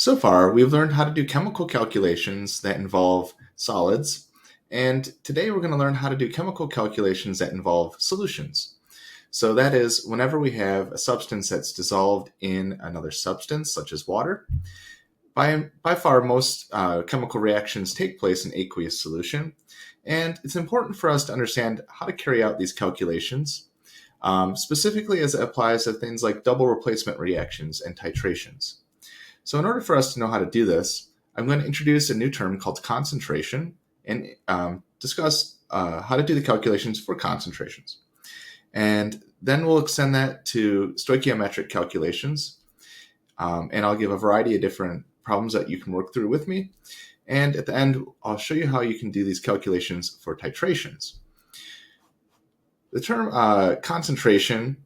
So far, we've learned how to do chemical calculations that involve solids, and today we're going to learn how to do chemical calculations that involve solutions. So that is, whenever we have a substance that's dissolved in another substance, such as water, by far most chemical reactions take place in aqueous solution, and it's important for us to understand how to carry out these calculations, specifically as it applies to things like double replacement reactions and titrations. So in order for us to know how to do this, I'm going to introduce a new term called concentration and discuss how to do the calculations for concentrations. And then we'll extend that to stoichiometric calculations. And I'll give a variety of different problems that you can work through with me. And at the end, I'll show you how you can do these calculations for titrations. The term concentration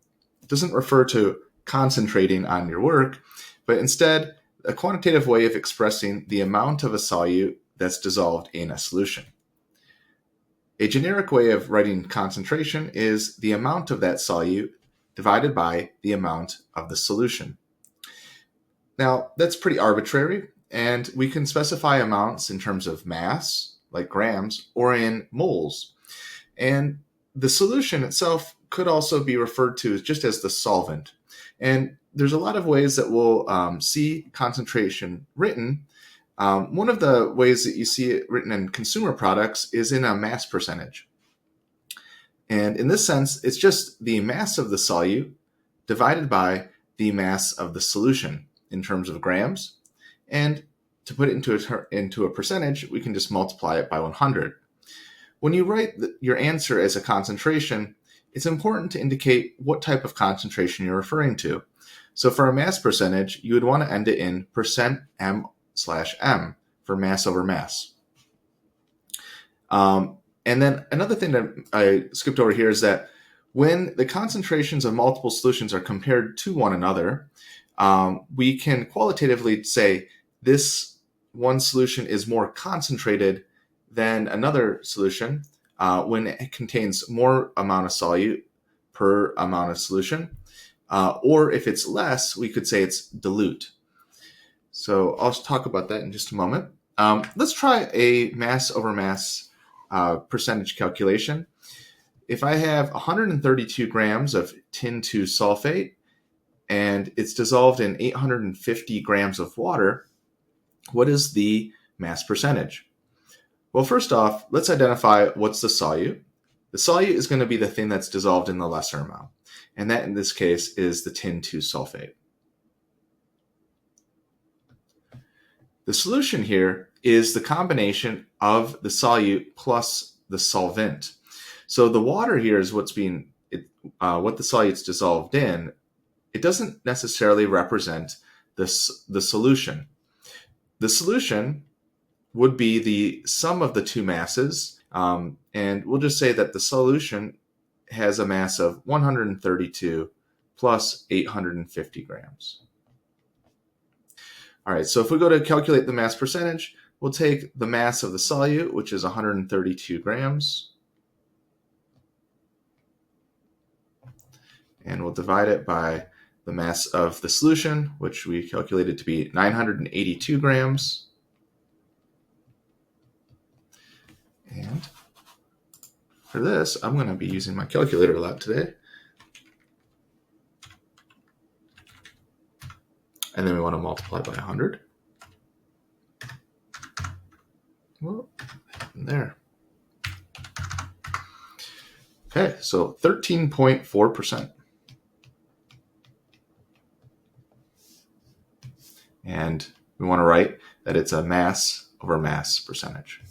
doesn't refer to concentrating on your work, but instead a quantitative way of expressing the amount of a solute that's dissolved in a solution. A generic way of writing concentration is the amount of that solute divided by the amount of the solution. Now, that's pretty arbitrary, and we can specify amounts in terms of mass, like grams, or in moles. And the solution itself could also be referred to just as the solvent. And there's a lot of ways that we'll see concentration written. One of the ways that you see it written in consumer products is in a mass percentage. And in this sense, it's just the mass of the solute divided by the mass of the solution in terms of grams. And to put it into a percentage, we can just multiply it by 100. When you write your answer as a concentration, it's important to indicate what type of concentration you're referring to. So for a mass percentage, you would want to end it in %m/m for mass over mass. And then another thing that I skipped over here is that when the concentrations of multiple solutions are compared to one another, we can qualitatively say this one solution is more concentrated than another solution when it contains more amount of solute per amount of solution. Or if it's less, we could say it's dilute. So I'll talk about that in just a moment. Let's try a mass over mass percentage calculation. If I have 132 grams of tin 2 sulfate and it's dissolved in 850 grams of water, what is the mass percentage? Well, first off, let's identify what's the solute. The solute is going to be the thing that's dissolved in the lesser amount. And that, in this case, is the tin 2 sulfate. The solution here is the combination of the solute plus the solvent. So the water here is what the solute's dissolved in. It doesn't necessarily represent the solution. The solution would be the sum of the two masses, and we'll just say that the solution has a mass of 132 plus 850 grams. All right, so if we go to calculate the mass percentage, we'll take the mass of the solute, which is 132 grams, and we'll divide it by the mass of the solution, which we calculated to be 982 grams. And for this, I'm going to be using my calculator a lot today. And then we want to multiply by 100. Well, there. Okay, so 13.4%. And we want to write that it's a mass over mass percentage.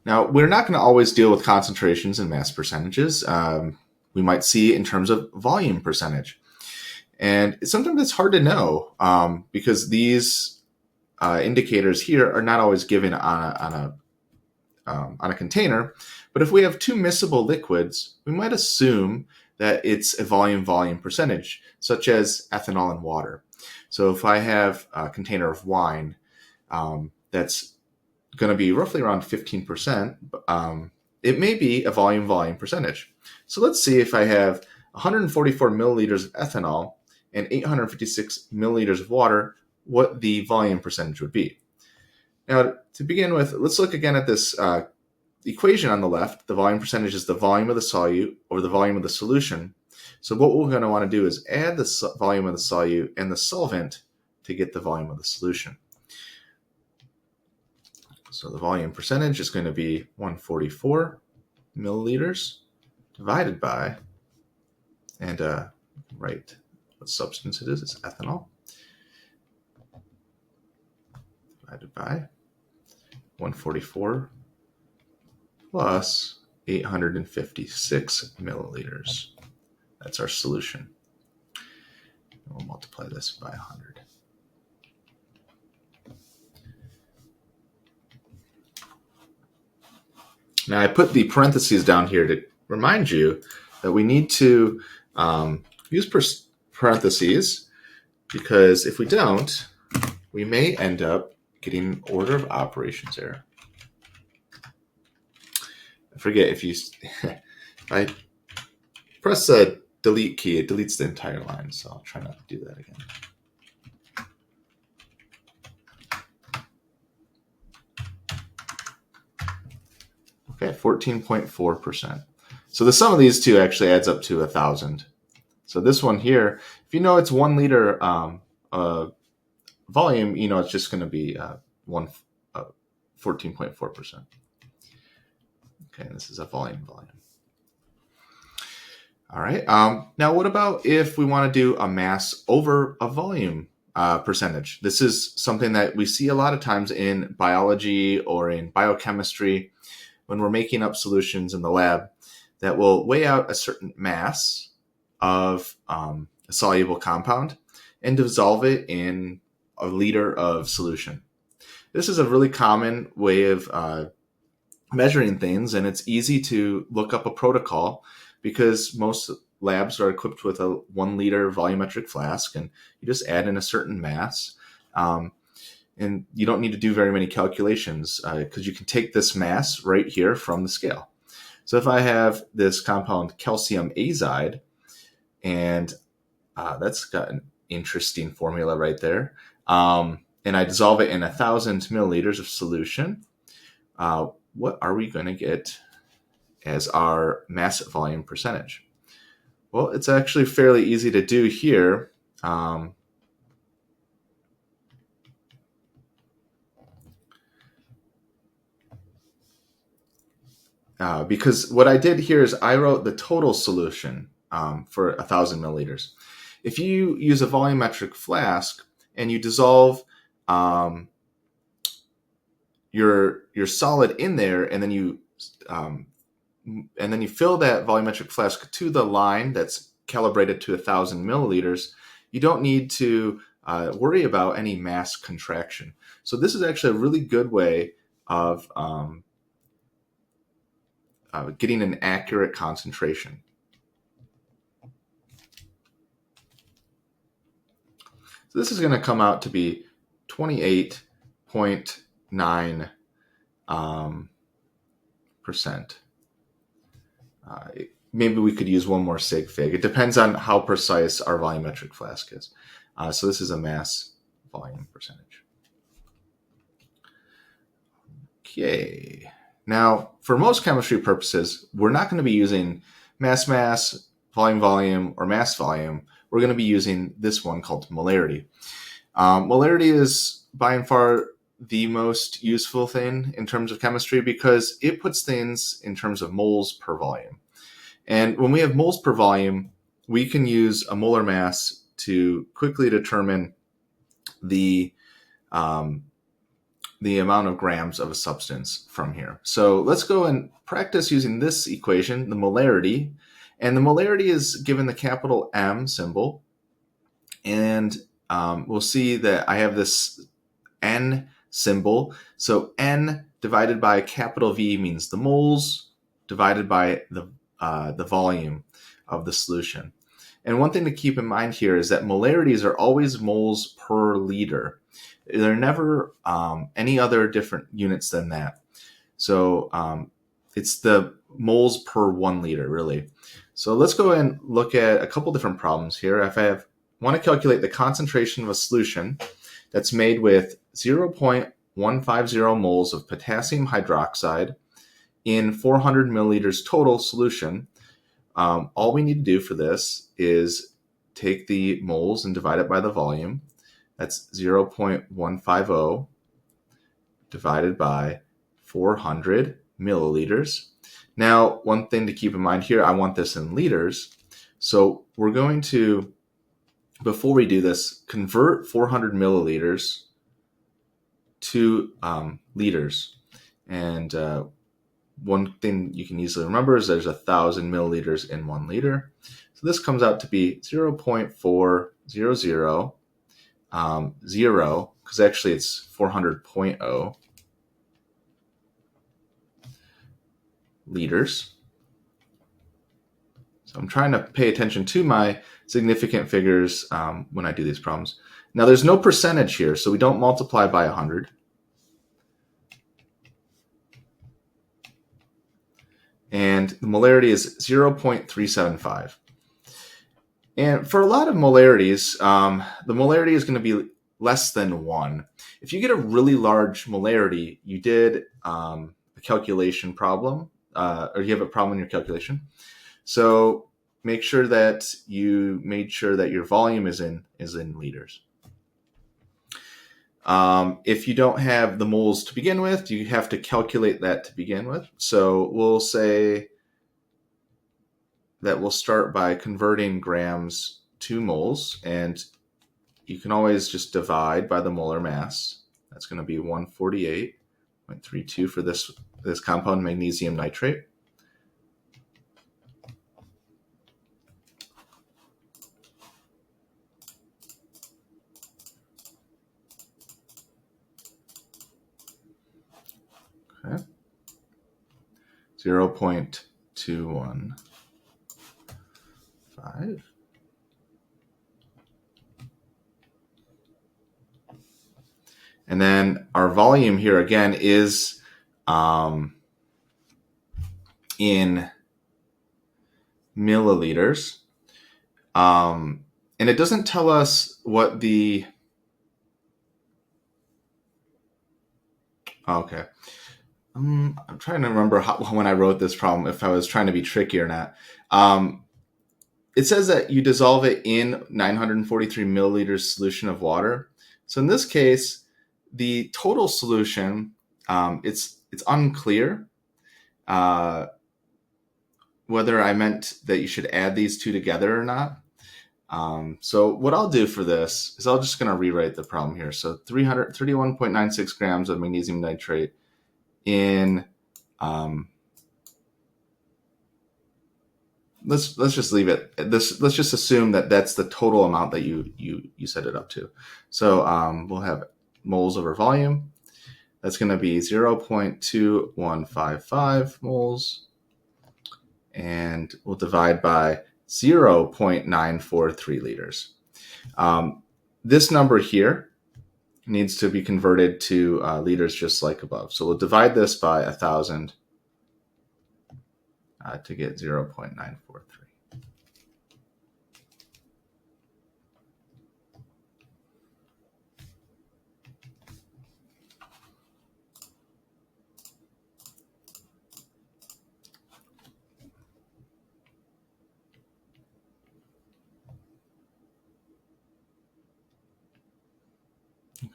Now, we're not going to always deal with concentrations and mass percentages. We might see in terms of volume percentage. And sometimes it's hard to know because these indicators here are not always given on a container. But if we have two miscible liquids, we might assume that it's a volume percentage, such as ethanol and water. So if I have a container of wine that's going to be roughly around 15%, it may be a volume percentage. So let's see if I have 144 milliliters of ethanol and 856 milliliters of water, what the volume percentage would be. Now, to begin with, let's look again at this equation on the left. The volume percentage is the volume of the solute over the volume of the solution. So what we're going to want to do is add the volume of the solute and the solvent to get the volume of the solution. So the volume percentage is going to be 144 milliliters divided by, and write what substance it is. It's ethanol. Divided by 144 plus 856 milliliters. That's our solution. We'll multiply this by 100. Now I put the parentheses down here to remind you that we need to use parentheses, because if we don't, we may end up getting order of operations error. I forget if I press the delete key, it deletes the entire line, so I'll try not to do that again. Okay, 14.4%. So the sum of these two actually adds up to 1,000. So this one here, if you know it's 1 liter volume, you know it's just going to be 14.4%. Okay, and this is a volume. All right. Now, what about if we want to do a mass over a volume percentage? This is something that we see a lot of times in biology or in biochemistry when we're making up solutions in the lab that will weigh out a certain mass of a soluble compound and dissolve it in a liter of solution. This is a really common way of measuring things, and it's easy to look up a protocol because most labs are equipped with a 1 liter volumetric flask, and you just add in a certain mass. And you don't need to do very many calculations because you can take this mass right here from the scale. So if I have this compound calcium azide, and that's got an interesting formula right there, and I dissolve it in 1,000 milliliters of solution, what are we going to get as our mass volume percentage? Well, it's actually fairly easy to do here. Because what I did here is I wrote the total solution for 1,000 milliliters. If you use a volumetric flask and you dissolve your solid in there, and then you fill that volumetric flask to the line that's calibrated to 1,000 milliliters, you don't need to worry about any mass contraction. So this is actually a really good way of getting an accurate concentration. So this is going to come out to be 28.9%. Maybe we could use one more sig fig. It depends on how precise our volumetric flask is. So this is a mass volume percentage. Okay. Now, for most chemistry purposes, we're not going to be using mass, volume, or mass volume. We're going to be using this one called molarity. Molarity is by and far the most useful thing in terms of chemistry because it puts things in terms of moles per volume. And when we have moles per volume, we can use a molar mass to quickly determine the amount of grams of a substance from here. So let's go and practice using this equation, the molarity. And the molarity is given the capital M symbol. And we'll see that I have this N symbol. So N divided by capital V means the moles divided by the volume of the solution. And one thing to keep in mind here is that molarities are always moles per liter. They're never any other different units than that. So it's the moles per 1 liter, really. So let's go and look at a couple different problems here. If I have want to calculate the concentration of a solution that's made with 0.150 moles of potassium hydroxide in 400 milliliters total solution. All we need to do for this is take the moles and divide it by the volume. That's 0.150 divided by 400 milliliters. Now, one thing to keep in mind here, I want this in liters. So we're going to, before we do this, convert 400 milliliters to liters. And one thing you can easily remember is there's 1,000 milliliters in 1 liter. So this comes out to be 0.400, because actually it's 400.0 liters. So I'm trying to pay attention to my significant figures when I do these problems. Now there's no percentage here, so we don't multiply by 100. And the molarity is 0.375. And for a lot of molarities, the molarity is going to be less than 1. If you get a really large molarity, you did a calculation problem, or you have a problem in your calculation. So make sure that you made sure that your volume is in liters. If you don't have the moles to begin with, you have to calculate that to begin with. So we'll say that we'll start by converting grams to moles, and you can always just divide by the molar mass. That's going to be 148.32 for this compound, magnesium nitrate. Okay. 0.215. And then our volume here again is in milliliters. And it doesn't tell us what the... Okay. I'm trying to remember when I wrote this problem, if I was trying to be tricky or not. It says that you dissolve it in 943 milliliters solution of water. So in this case, the total solution, it's unclear whether I meant that you should add these two together or not. So what I'll do for this is I'm just going to rewrite the problem here. So 331.96 grams of magnesium nitrate in let's just leave it this. Let's just assume that that's the total amount that you set it up to. So we'll have moles over volume. That's going to be 0.2155 moles, and we'll divide by 0.943 liters. This number here needs to be converted to liters just like above. So we'll divide this by 1,000 to get 0.943.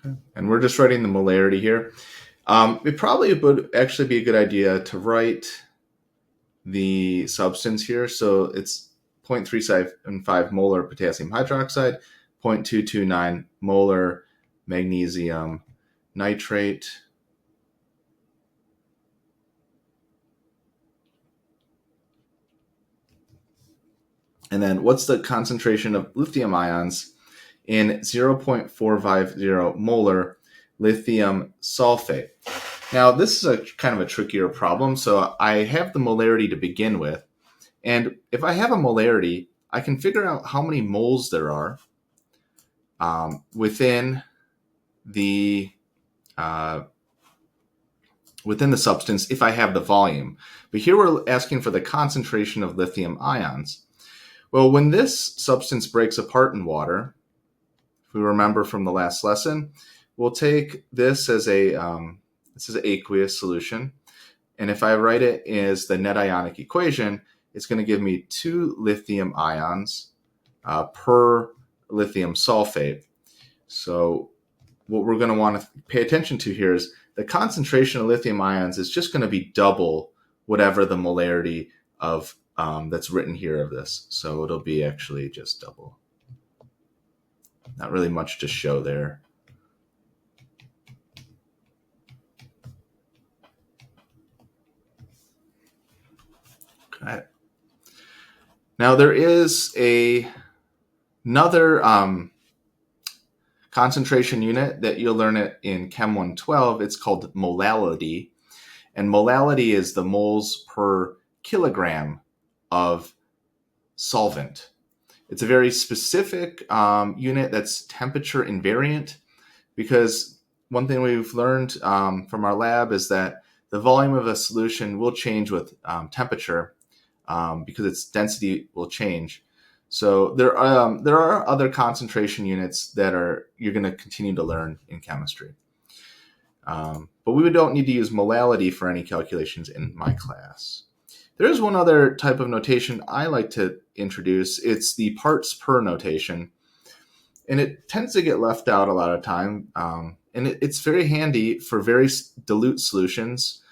Okay. And we're just writing the molarity here. It probably would actually be a good idea to write the substance here. So it's 0.375 molar potassium hydroxide, 0.229 molar magnesium nitrate. And then what's the concentration of lithium ions in 0.450 molar lithium sulfate? Now, this is a kind of a trickier problem. So I have the molarity to begin with. And if I have a molarity, I can figure out how many moles there are within the substance if I have the volume. But here we're asking for the concentration of lithium ions. Well, when this substance breaks apart in water, if we remember from the last lesson, we'll take this as this is an aqueous solution. And if I write it as the net ionic equation, it's going to give me 2 lithium ions per lithium sulfate. So what we're going to want to pay attention to here is the concentration of lithium ions is just going to be double whatever the molarity of that's written here of this. So it'll be actually just double. Not really much to show there. Okay. Now there is another concentration unit that you'll learn it in Chem 112. It's called molality. And molality is the moles per kilogram of solvent. It's a very specific unit that's temperature invariant, because one thing we've learned from our lab is that the volume of a solution will change with temperature because its density will change. So there are other concentration units that you're going to continue to learn in chemistry. But we don't need to use molality for any calculations in my class. There is one other type of notation I like to introduce. It's the parts per notation. And it tends to get left out a lot of time. And it's very handy for very dilute solutions,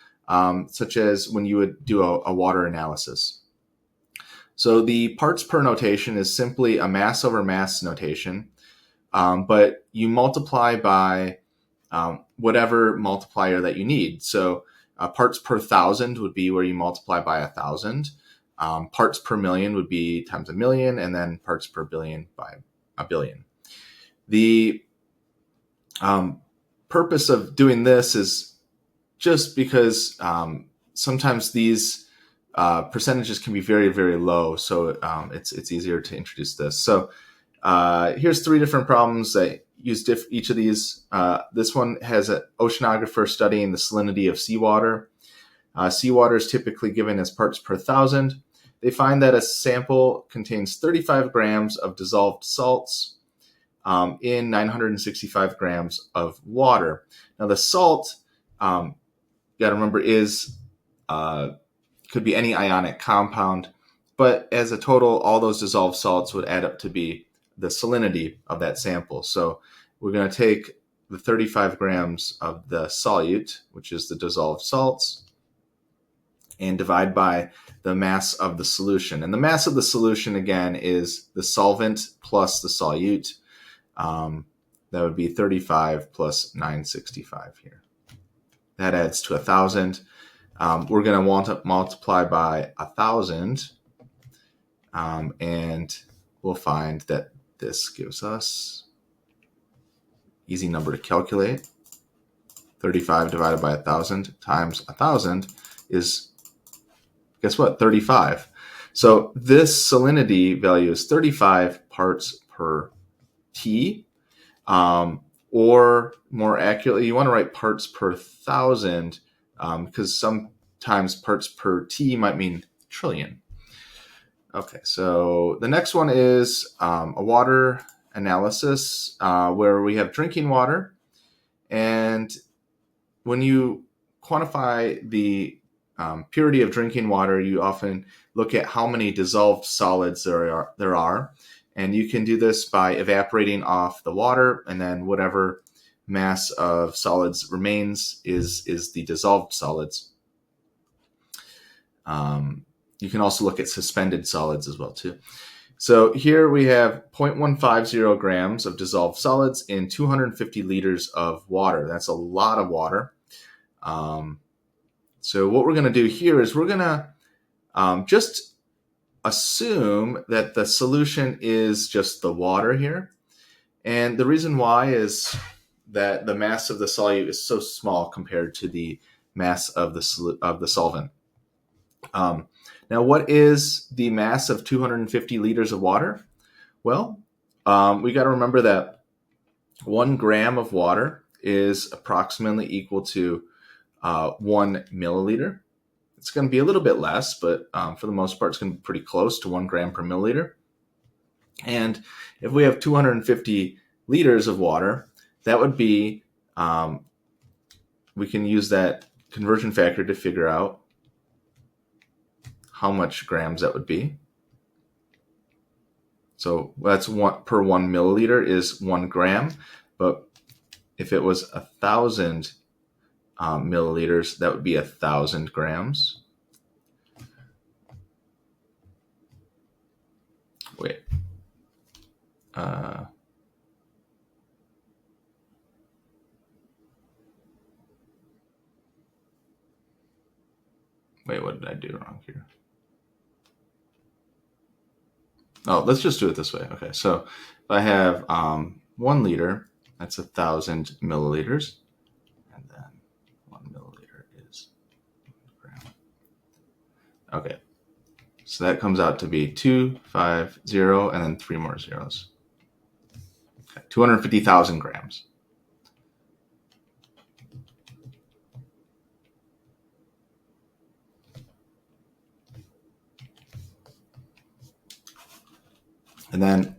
such as when you would do a water analysis. So the parts per notation is simply a mass over mass notation, but you multiply by whatever multiplier that you need. So parts per thousand would be where you multiply by 1,000. Parts per million would be times 1,000,000, and then parts per billion by 1,000,000,000. The purpose of doing this is just because sometimes these percentages can be very, very low, so it's easier to introduce this. So here's 3 different problems that use each of these. This one has an oceanographer studying the salinity of seawater. Seawater is typically given as parts per 1,000. They find that a sample contains 35 grams of dissolved salts in 965 grams of water. Now the salt, you got to remember, could be any ionic compound, but as a total, all those dissolved salts would add up to be the salinity of that sample. So we're going to take the 35 grams of the solute, which is the dissolved salts, and divide by the mass of the solution. And the mass of the solution, again, is the solvent plus the solute. That would be 35 plus 965 here. That adds to 1,000. We're going to want to multiply by 1,000, and we'll find that this gives us easy number to calculate. 35 divided by 1,000 times 1,000 is, guess what, 35. So this salinity value is 35 parts per T, or more accurately, you want to write parts per 1,000, because sometimes parts per T might mean trillion. Okay, so the next one is a water analysis where we have drinking water. And when you quantify the purity of drinking water, you often look at how many dissolved solids there are. And you can do this by evaporating off the water, and then whatever mass of solids remains is the dissolved solids. You can also look at suspended solids as well too. So here we have 0.150 grams of dissolved solids in 250 liters of water. That's a lot of water. So what we're going to do here is we're going to just assume that the solution is just the water here. And the reason why is that the mass of the solute is so small compared to the mass of the solvent. Now, what is the mass of 250 liters of water? Well, we got to remember that 1 gram of water is approximately equal to 1 milliliter. It's going to be a little bit less, but for the most part, it's going to be pretty close to 1 gram per milliliter. And if we have 250 liters of water, that would be, we can use that conversion factor to figure out how much grams that would be. So that's one per 1 milliliter is 1 gram. But if it was 1,000 milliliters, that would be 1,000 grams. Wait. Wait, what did I do wrong here? Oh, let's just do it this way. Okay, so if I have 1 liter, that's 1,000 milliliters, and then 1 milliliter is 1 gram. Okay, so that comes out to be 250, and then 3 more zeros. Okay, 250,000 grams. And then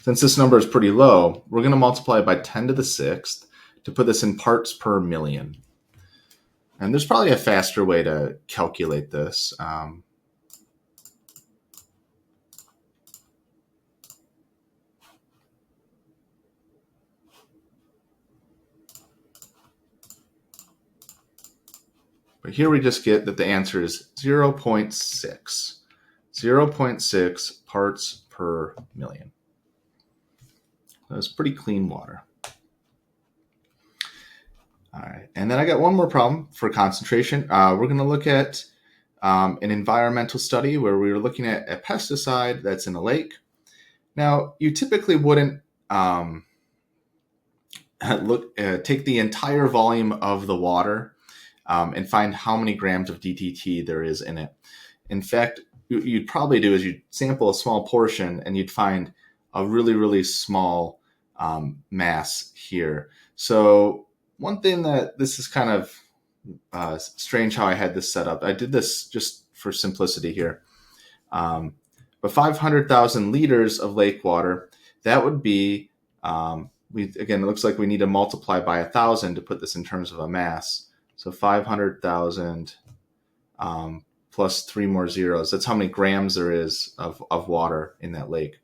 since this number is pretty low, we're going to multiply by 10 to the 6th to put this in parts per million. And there's probably a faster way to calculate this. But here we just get that the answer is 0.6. 0.6 parts per million. That's pretty clean water. All right, and then I got one more problem for concentration. We're going to look at an environmental study where we were looking at a pesticide that's in a lake. Now, you typically wouldn't take the entire volume of the water and find how many grams of DDT there is in it. In fact, you'd probably do is you'd sample a small portion and you'd find a really, really small mass here. So one thing that this is kind of strange how I had this set up. I did this just for simplicity here. But 500,000 liters of lake water, that would be, again, it looks like we need to multiply by 1,000 to put this in terms of a mass. So 500,000 plus 3 more zeros. That's how many grams there is of water in that lake.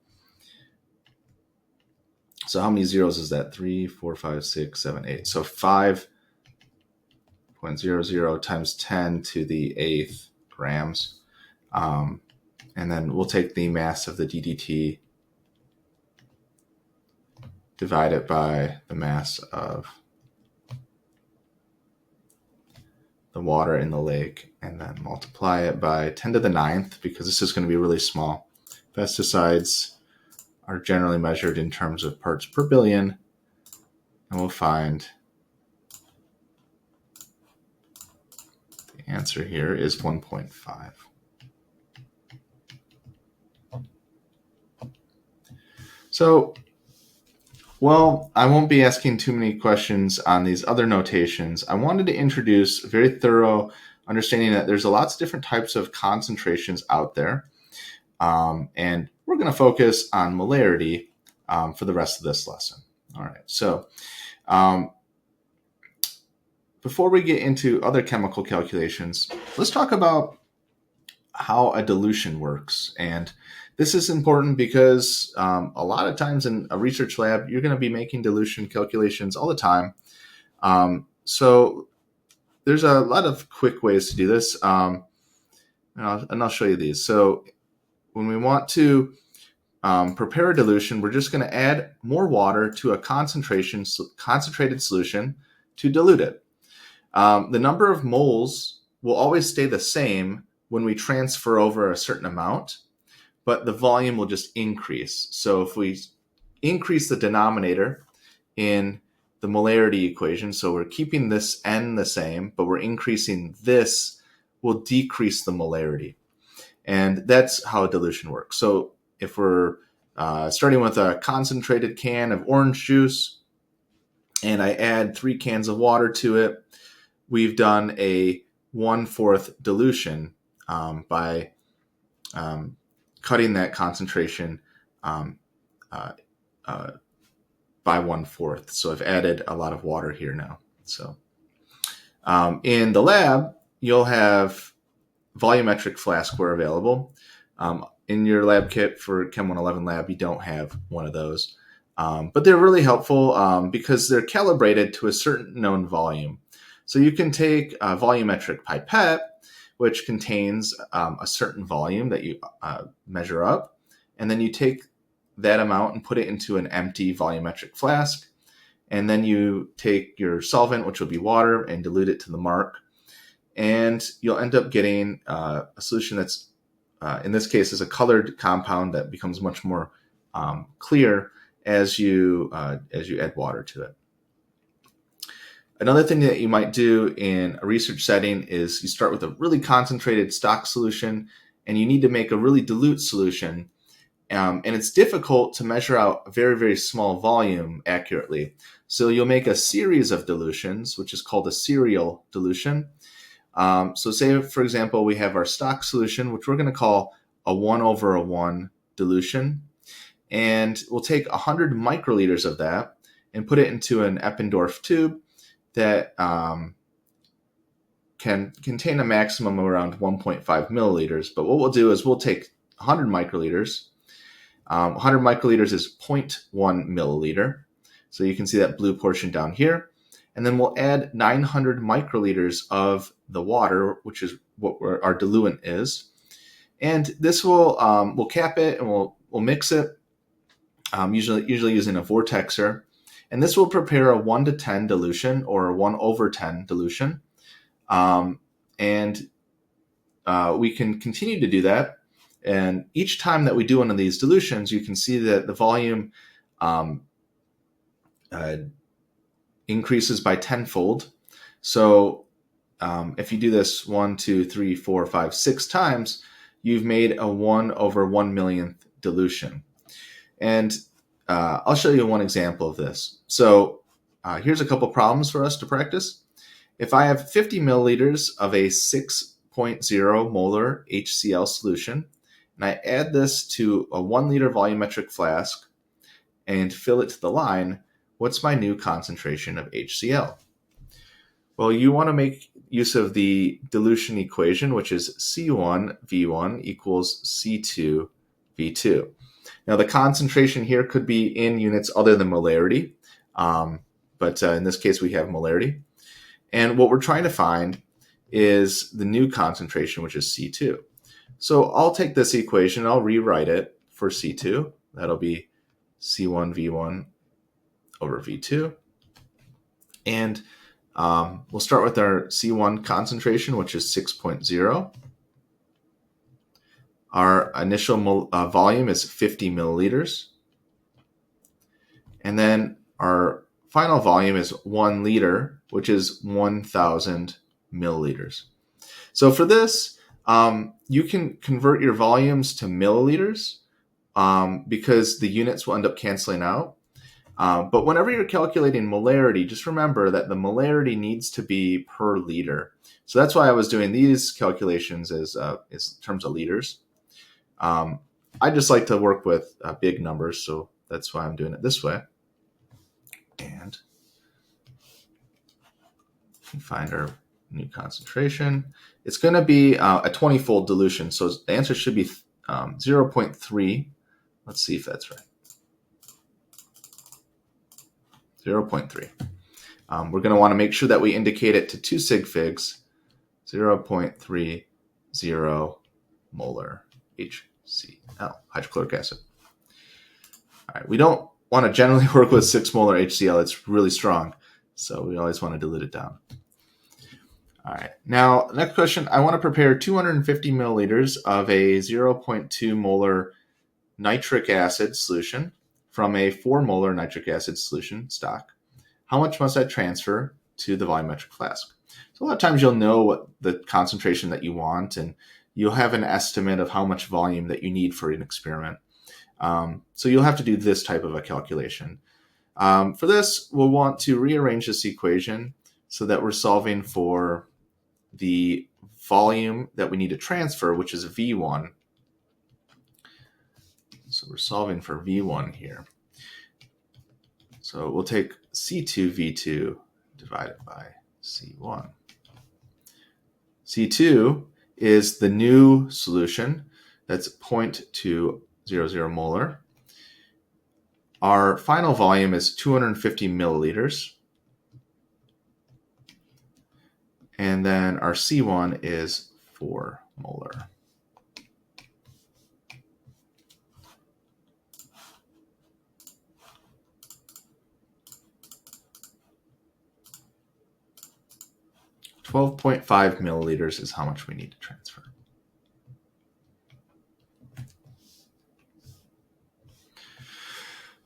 So how many zeros is that? 3, 4, 5, 6, 7, 8. So 5.00 times 10 to the 8th grams. And then we'll take the mass of the DDT, divide it by the mass of the water in the lake, and then multiply it by 10 to the 9th, because this is going to be really small. Pesticides are generally measured in terms of parts per billion, and we'll find the answer here is 1.5. So, well, I won't be asking too many questions on these other notations. I wanted to introduce a very thorough understanding that there's lots of different types of concentrations out there. And we're going to focus on molarity for the rest of this lesson. All right, so before we get into other chemical calculations, let's talk about how a dilution works. And this is important because a lot of times in a research lab, you're going to be making dilution calculations all the time. So there's a lot of quick ways to do this. And I'll show you these. So when we want to prepare a dilution, we're just going to add more water to a concentrated solution to dilute it. The number of moles will always stay the same when we transfer over a certain amount, but the volume will just increase. So if we increase the denominator in the molarity equation, so we're keeping this n the same, but we're increasing this, will decrease the molarity. And that's how a dilution works. So if we're starting with a concentrated can of orange juice, and I add 3 cans of water to it, we've done a 1/4 dilution by cutting that concentration um, uh, uh, by 1/4. So I've added a lot of water here now. So in the lab, you'll have volumetric flaskware available. In your lab kit for Chem 111 lab, you don't have one of those. But they're really helpful because they're calibrated to a certain known volume. So you can take a volumetric pipette, which contains a certain volume that you measure up, and then you take that amount and put it into an empty volumetric flask. And then you take your solvent, which will be water, and dilute it to the mark. And you'll end up getting a solution that's, in this case, is a colored compound that becomes much more clear as you add water to it. Another thing that you might do in a research setting is you start with a really concentrated stock solution, and you need to make a really dilute solution. And it's difficult to measure out a very, very small volume accurately. So you'll make a series of dilutions, which is called a serial dilution. So say, for example, we have our stock solution, which we're going to call a 1/1 dilution. And we'll take 100 microliters of that and put it into an Eppendorf tube that can contain a maximum of around 1.5 milliliters. But what we'll do is we'll take 100 microliters. 100 microliters is 0.1 milliliter. So you can see that blue portion down here. And then we'll add 900 microliters of the water, which is what our diluent is. And this will we'll cap it and we'll mix it, usually using a vortexer. And this will prepare a 1:10 dilution or a 1/10 dilution. And we can continue to do that. And each time that we do one of these dilutions, you can see that the volume increases by tenfold. So if you do this 1, 2, 3, 4, 5, 6 times, you've made a 1/1 millionth dilution. And I'll show you one example of this. So here's a couple problems for us to practice. If I have 50 milliliters of a 6.0 molar HCl solution, and I add this to a 1 liter volumetric flask and fill it to the line, what's my new concentration of HCl? Well, you want to make use of the dilution equation, which is C1V1 equals C2V2. Now, the concentration here could be in units other than molarity, but in this case, we have molarity. And what we're trying to find is the new concentration, which is C2. So I'll take this equation, I'll rewrite it for C2. That'll be C1V1 over V2. And we'll start with our C1 concentration, which is 6.0. Our initial volume is 50 milliliters. And then our final volume is 1 liter, which is 1,000 milliliters. So for this, you can convert your volumes to milliliters because the units will end up canceling out. But whenever you're calculating molarity, just remember that the molarity needs to be per liter. So that's why I was doing these calculations as in terms of liters. I just like to work with big numbers, so that's why I'm doing it this way. And find our new concentration. It's going to be a 20-fold dilution, so the answer should be 0.3. Let's see if that's right. 0.3. We're going to want to make sure that we indicate it to 2 sig figs, 0.30 molar HCl, hydrochloric acid. All right, we don't want to generally work with 6 molar HCl. It's really strong, so we always want to dilute it down. All right, now next question. I want to prepare 250 milliliters of a 0.2 molar nitric acid solution from a 4 molar nitric acid solution stock. How much must I transfer to the volumetric flask? So a lot of times you'll know what the concentration that you want, and you'll have an estimate of how much volume that you need for an experiment. So you'll have to do this type of a calculation. For this, we'll want to rearrange this equation so that we're solving for the volume that we need to transfer, which is V1. So So we're solving for V1 here. So we'll take C2V2 divided by C1. C2 is the new solution. That's 0.200 molar. Our final volume is 250 milliliters. And then our C1 is 4 molar. $12.5 milliliters is how much we need to transfer.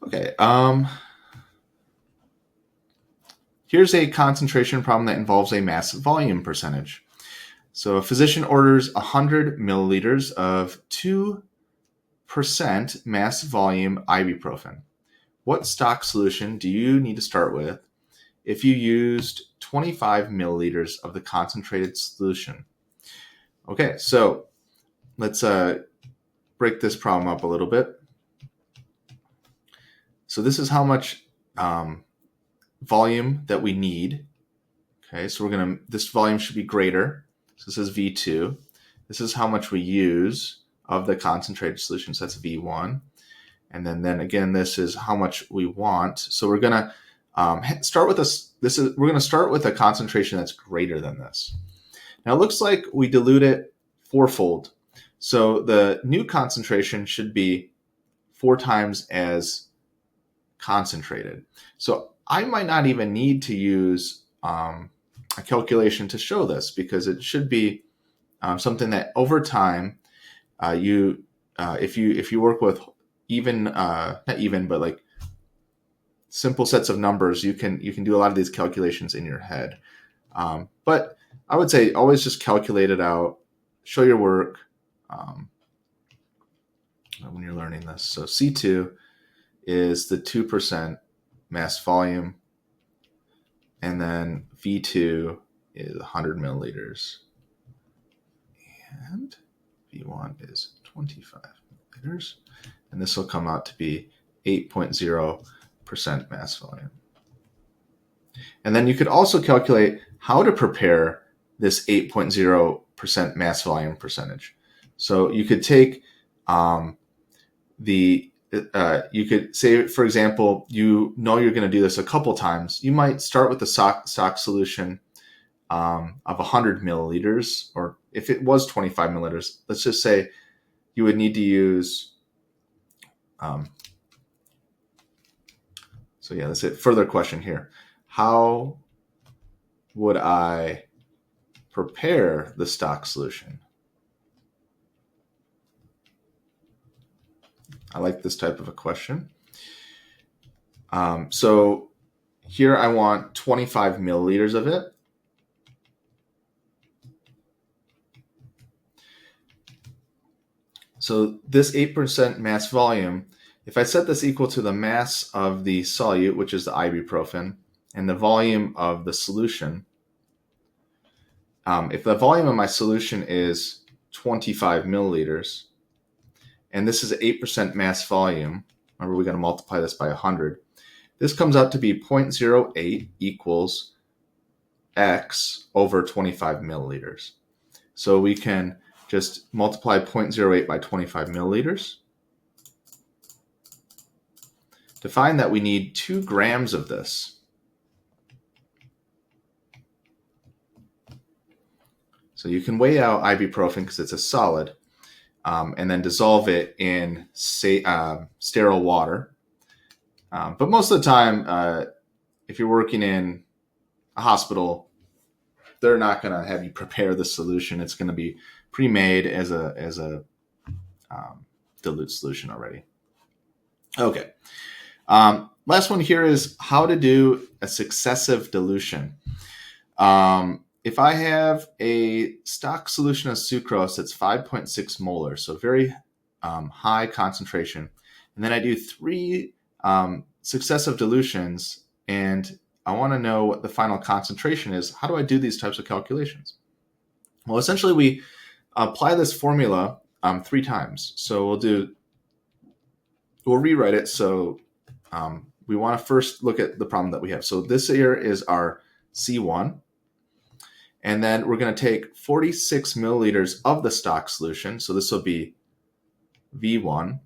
Okay, here's a concentration problem that involves a mass volume percentage. So a physician orders 100 milliliters of 2% mass volume ibuprofen. What stock solution do you need to start with if you used 25 milliliters of the concentrated solution? Okay, so let's break this problem up a little bit. So this is how much volume that we need. Okay, so this volume should be greater. So this is V2. This is how much we use of the concentrated solution. So that's V1. And then again, this is how much we want. So we're gonna start with we're gonna start with a concentration that's greater than this. Now it looks like we dilute it fourfold. So the new concentration should be 4 times as concentrated. So I might not even need to use a calculation to show this, because it should be something that over time if you work with not even but like simple sets of numbers, you can do a lot of these calculations in your head. But I would say always just calculate it out, show your work when you're learning this. So C2 is the 2% mass volume, and then V2 is 100 milliliters, and V1 is 25 milliliters, and this will come out to be 8.0% mass volume. And then you could also calculate how to prepare this 8.0% mass volume percentage. So you could take you could say, for example, you're going to do this a couple times. You might start with the stock solution of 100 milliliters, or if it was 25 milliliters, let's just say you would need to use. So yeah, that's it. Further question here: how would I prepare the stock solution? I like this type of a question. So here I want 25 milliliters of it. So this 8% mass volume, if I set this equal to the mass of the solute, which is the ibuprofen, and the volume of the solution, if the volume of my solution is 25 milliliters, and this is 8% mass volume, remember we're going to multiply this by 100, this comes out to be 0.08 equals X over 25 milliliters. So we can just multiply 0.08 by 25 milliliters to find that we need 2 grams of this. So you can weigh out ibuprofen because it's a solid, and then dissolve it in sterile water. But most of the time, if you're working in a hospital, they're not going to have you prepare the solution. It's going to be pre-made as a dilute solution already. Okay. Last one here is how to do a successive dilution. If I have a stock solution of sucrose that's 5.6 molar, so very high concentration, and then I do 3 successive dilutions, and I want to know what the final concentration is, how do I do these types of calculations? Well, essentially we apply this formula 3 times. So we'll do we'll rewrite it. So we want to first look at the problem that we have. So this here is our C1. And then we're going to take 46 milliliters of the stock solution. So this will be V1.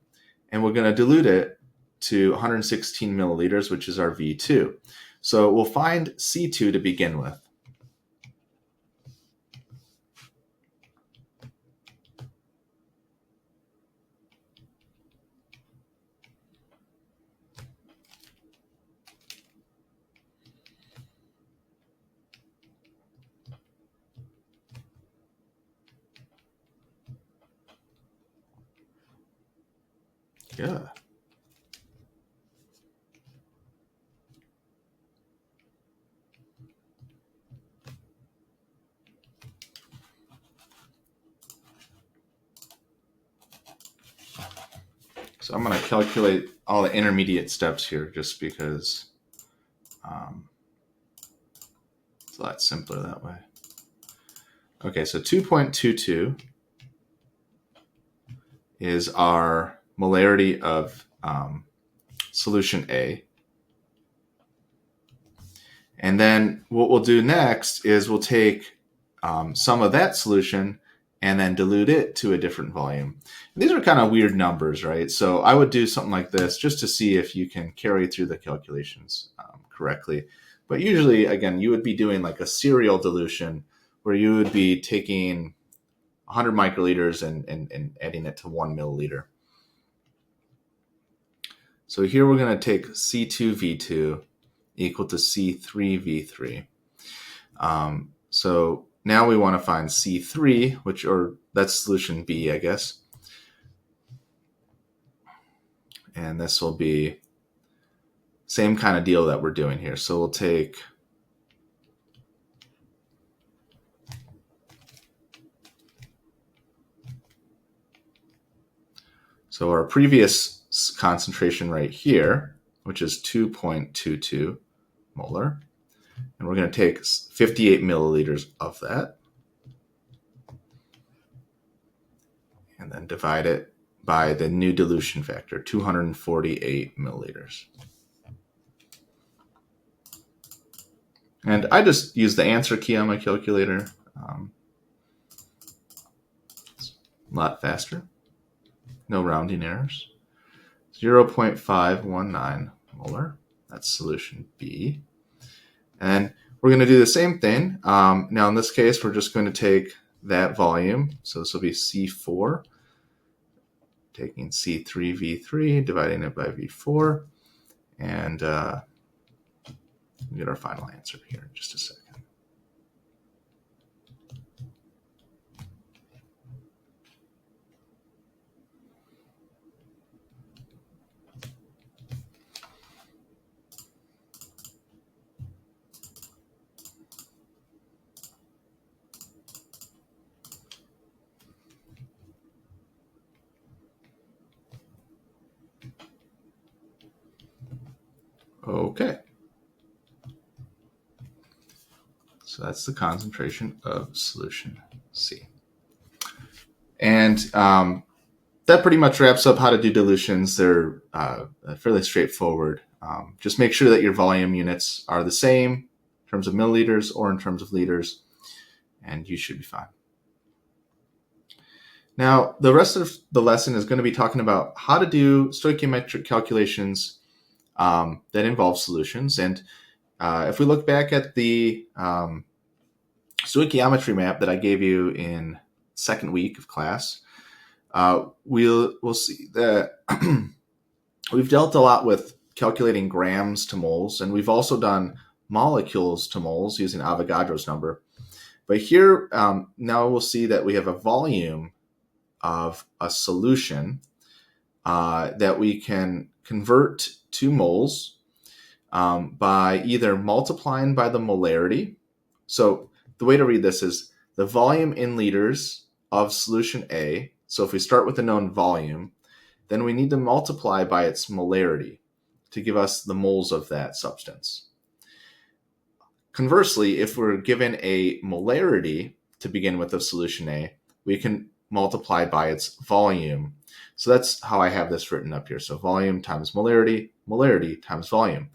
And we're going to dilute it to 116 milliliters, which is our V2. So we'll find C2 to begin with. Yeah. So I'm going to calculate all the intermediate steps here just because it's a lot simpler that way. Okay, so 2.22 is our molarity of solution A. And then what we'll do next is we'll take some of that solution and then dilute it to a different volume. These are kind of weird numbers, right? So I would do something like this just to see if you can carry through the calculations correctly. But usually, again, you would be doing like a serial dilution where you would be taking 100 microliters and adding it to 1 milliliter. So here we're going to take C2V2 equal to C3V3. So now we want to find C3, or that's solution B, I guess. And this will be same kind of deal that we're doing here. So we'll take our previous concentration right here, which is 2.22 molar. And we're going to take 58 milliliters of that and then divide it by the new dilution factor, 248 milliliters. And I just use the answer key on my calculator. It's a lot faster. No rounding errors. 0.519 molar. That's solution B. And we're going to do the same thing. Now, in this case, we're just going to take that volume. So this will be C4, taking C3V3, dividing it by V4, and we'll get our final answer here in just a second. Okay. So that's the concentration of solution C. And that pretty much wraps up how to do dilutions. They're fairly straightforward. Just make sure that your volume units are the same in terms of milliliters or in terms of liters, and you should be fine. Now, the rest of the lesson is going to be talking about how to do stoichiometric calculations that involve solutions. And if we look back at the stoichiometry map that I gave you in second week of class, we'll see that we've dealt a lot with calculating grams to moles, and we've also done molecules to moles using Avogadro's number. But here, now we'll see that we have a volume of a solution that we can convert to moles by either multiplying by the molarity. So the way to read this is the volume in liters of solution A. So if we start with a known volume, then we need to multiply by its molarity to give us the moles of that substance. Conversely, if we're given a molarity to begin with of solution A, we can multiplied by its volume. So that's how I have this written up here. So volume times molarity, molarity times volume.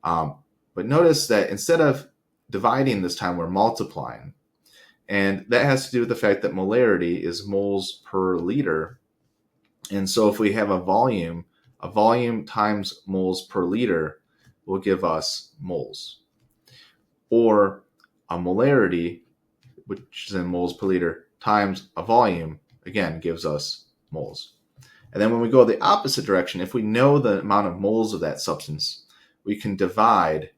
But notice that instead of dividing this time, we're multiplying. And that has to do with the fact that molarity is moles per liter. And so if we have a volume times moles per liter will give us moles. Or a molarity, which is in moles per liter, times a volume, again, gives us moles. And then when we go the opposite direction, if we know the amount of moles of that substance, we can divide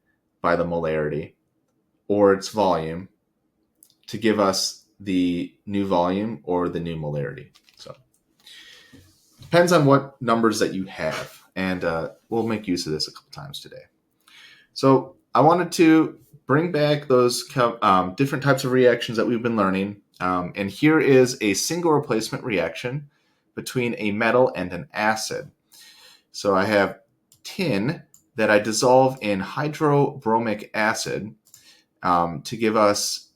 by the molarity or its volume to give us the new volume or the new molarity. So depends on what numbers that you have, and we'll make use of this a couple times today. So I wanted to bring back those different types of reactions that we've been learning, and here is a single replacement reaction between a metal and an acid. So I have tin that I dissolve in hydrobromic acid to give us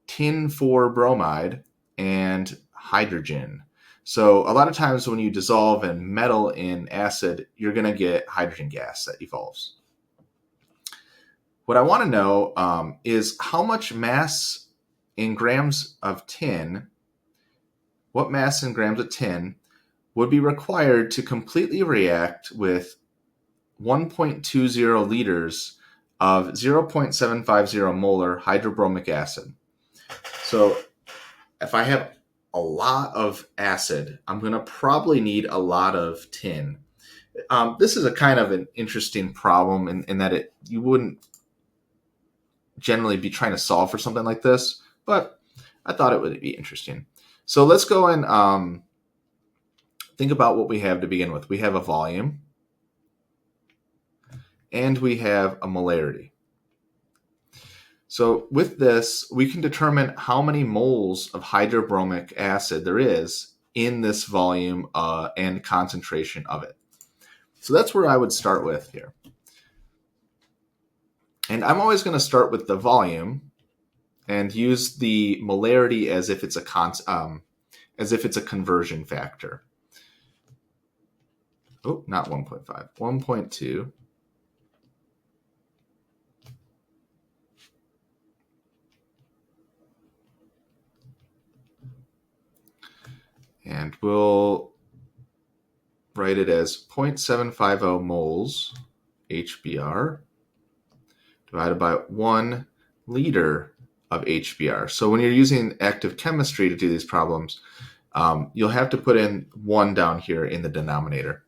tin 4 bromide and hydrogen. So a lot of times when you dissolve a metal in acid, you're going to get hydrogen gas that evolves. What I want to know is how much mass in grams of tin, what mass in grams of tin would be required to completely react with 1.20 liters of 0.750 molar hydrobromic acid. So if I have a lot of acid, I'm going to probably need a lot of tin. This is a kind of an interesting problem in that you wouldn't generally be trying to solve for something like this, but I thought it would be interesting. So let's go and think about what we have to begin with. We have a volume, and we have a molarity. So with this, we can determine how many moles of hydrobromic acid there is in this volume and concentration of it. So that's where I would start with here. And I'm always going to start with the volume and use the molarity as if it's a conversion factor. Oh, not 1.5, 1.2. And we'll write it as 0.750 moles HBr divided by 1 liter of HBr. So when you're using active chemistry to do these problems, you'll have to put in 1 down here in the denominator.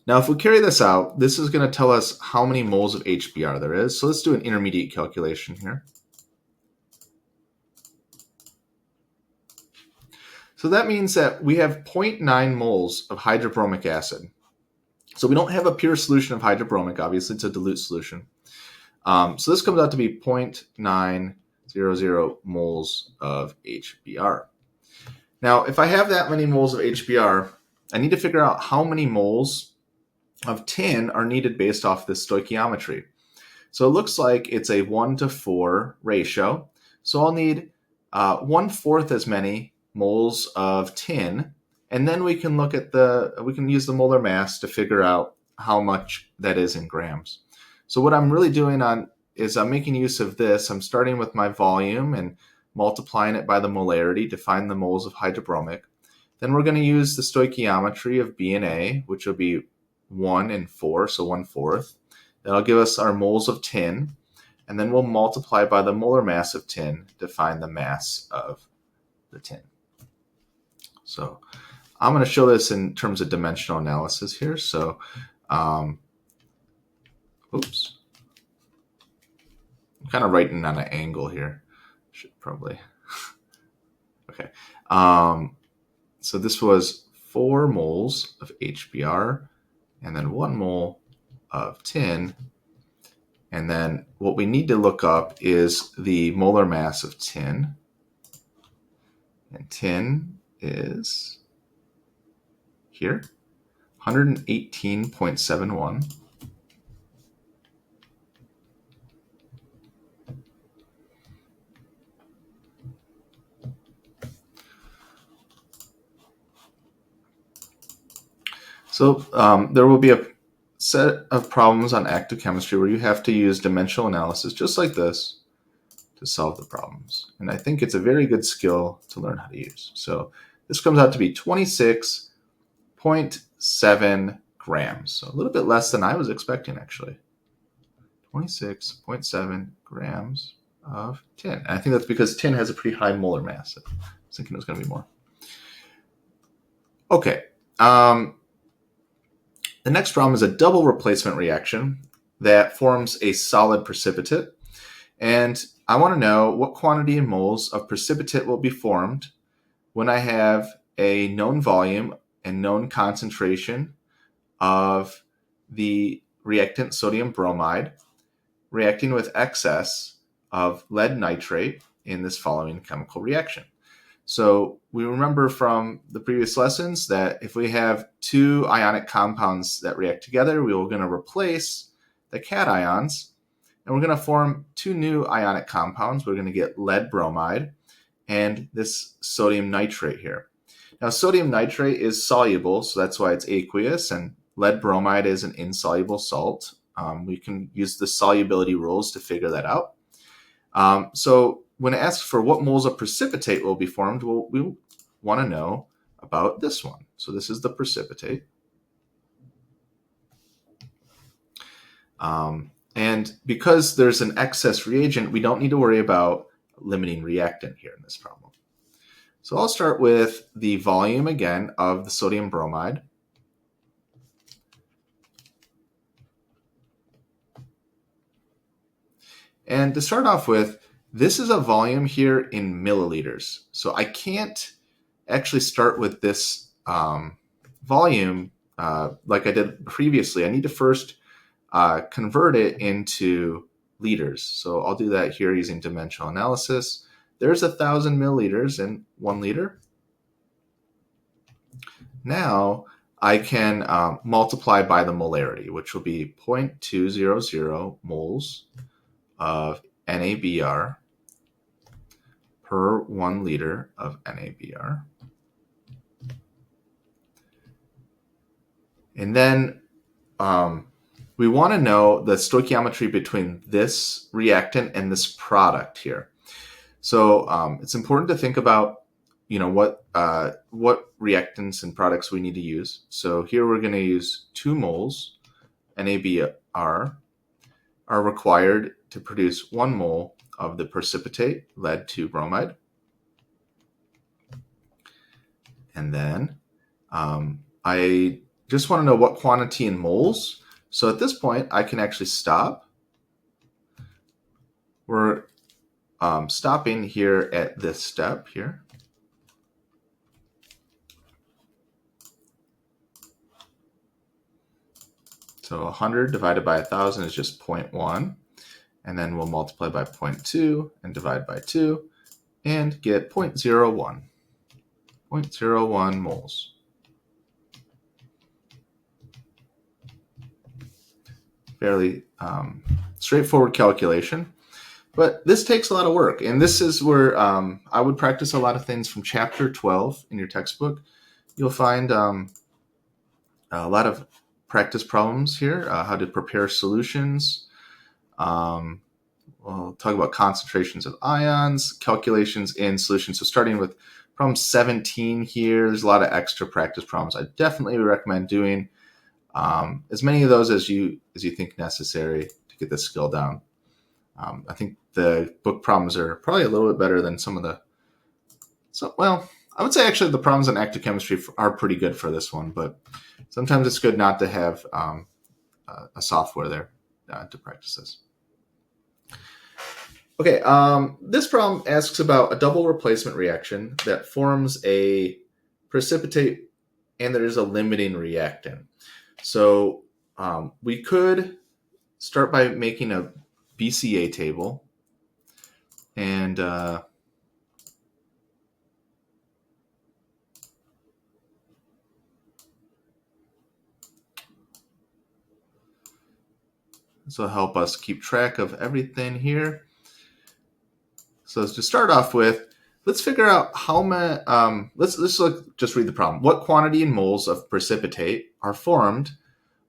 Now, if we carry this out, this is going to tell us how many moles of HBr there is. So let's do an intermediate calculation here. So that means that we have 0.9 moles of hydrobromic acid. So we don't have a pure solution of hydrobromic, obviously it's a dilute solution. So this comes out to be 0.900 moles of HBr. Now, if I have that many moles of HBr, I need to figure out how many moles of tin are needed based off this stoichiometry. So it looks like it's a 1-to-4 ratio. So I'll need 1/4 as many moles of tin, and then we can use the molar mass to figure out how much that is in grams. So what I'm really doing is I'm making use of this. I'm starting with my volume and multiplying it by the molarity to find the moles of hydrobromic. Then we're going to use the stoichiometry of B and A, which will be 1 and 4, so 1/4. That'll give us our moles of tin, and then we'll multiply by the molar mass of tin to find the mass of the tin. So I'm going to show this in terms of dimensional analysis here. So, oops. I'm kind of writing on an angle here. Should probably. Okay. So this was 4 moles of HBr and then 1 mole of tin. And then what we need to look up is the molar mass of tin. And tin is here, 118.71. So there will be a set of problems on active chemistry where you have to use dimensional analysis just like this to solve the problems. And I think it's a very good skill to learn how to use. So this comes out to be 26.7 grams. So a little bit less than I was expecting, actually. 26.7 grams of tin. And I think that's because tin has a pretty high molar mass. I was thinking it was going to be more. Okay. The next problem is a double replacement reaction that forms a solid precipitate. And I want to know what quantity in moles of precipitate will be formed when I have a known volume and known concentration of the reactant sodium bromide reacting with excess of lead nitrate in this following chemical reaction. So we remember from the previous lessons that if we have two ionic compounds that react together, we are going to replace the cations, and we're going to form two new ionic compounds. We're going to get lead bromide and this sodium nitrate here. Now, sodium nitrate is soluble, so that's why it's aqueous, and lead bromide is an insoluble salt. We can use the solubility rules to figure that out. So when it asks for what moles of precipitate will be formed, well, we want to know about this one. So this is the precipitate. And because there's an excess reagent, we don't need to worry about limiting reactant here in this problem. So I'll start with the volume again of the sodium bromide. And to start off with, this is a volume here in milliliters. So I can't actually start with this volume like I did previously. I need to first convert it into liters. So I'll do that here using dimensional analysis. There's 1,000 milliliters in 1 liter. Now I can multiply by the molarity, which will be 0.200 moles of NaBr per 1 liter of NaBr. And then we want to know the stoichiometry between this reactant and this product here. So it's important to think about, what reactants and products we need to use. So here we're going to use 2 moles NaBr are required to produce 1 mole of the precipitate, lead 2 bromide. And then I just want to know what quantity in moles. So at this point, I can actually stop. We're stopping here at this step here. So 100 divided by 1,000 is just 0.1. And then we'll multiply by 0.2 and divide by 2 and get 0.01. 0.01 moles. Fairly straightforward calculation. But this takes a lot of work. And this is where I would practice a lot of things from chapter 12 in your textbook. You'll find a lot of practice problems here, how to prepare solutions. We'll talk about concentrations of ions, calculations in solutions. So starting with problem 17 here, there's a lot of extra practice problems. I definitely would recommend doing as many of those as you think necessary to get this skill down. I think the book problems are probably a little bit better than some of the. I would say actually the problems in active chemistry are pretty good for this one, but sometimes it's good not to have a software there to practice this. Okay, this problem asks about a double replacement reaction that forms a precipitate and there is a limiting reactant. So we could start by making a BCA table and this will help us keep track of everything here. So to start off with, let's figure out how many. Let's just read the problem. What quantity in moles of precipitate are formed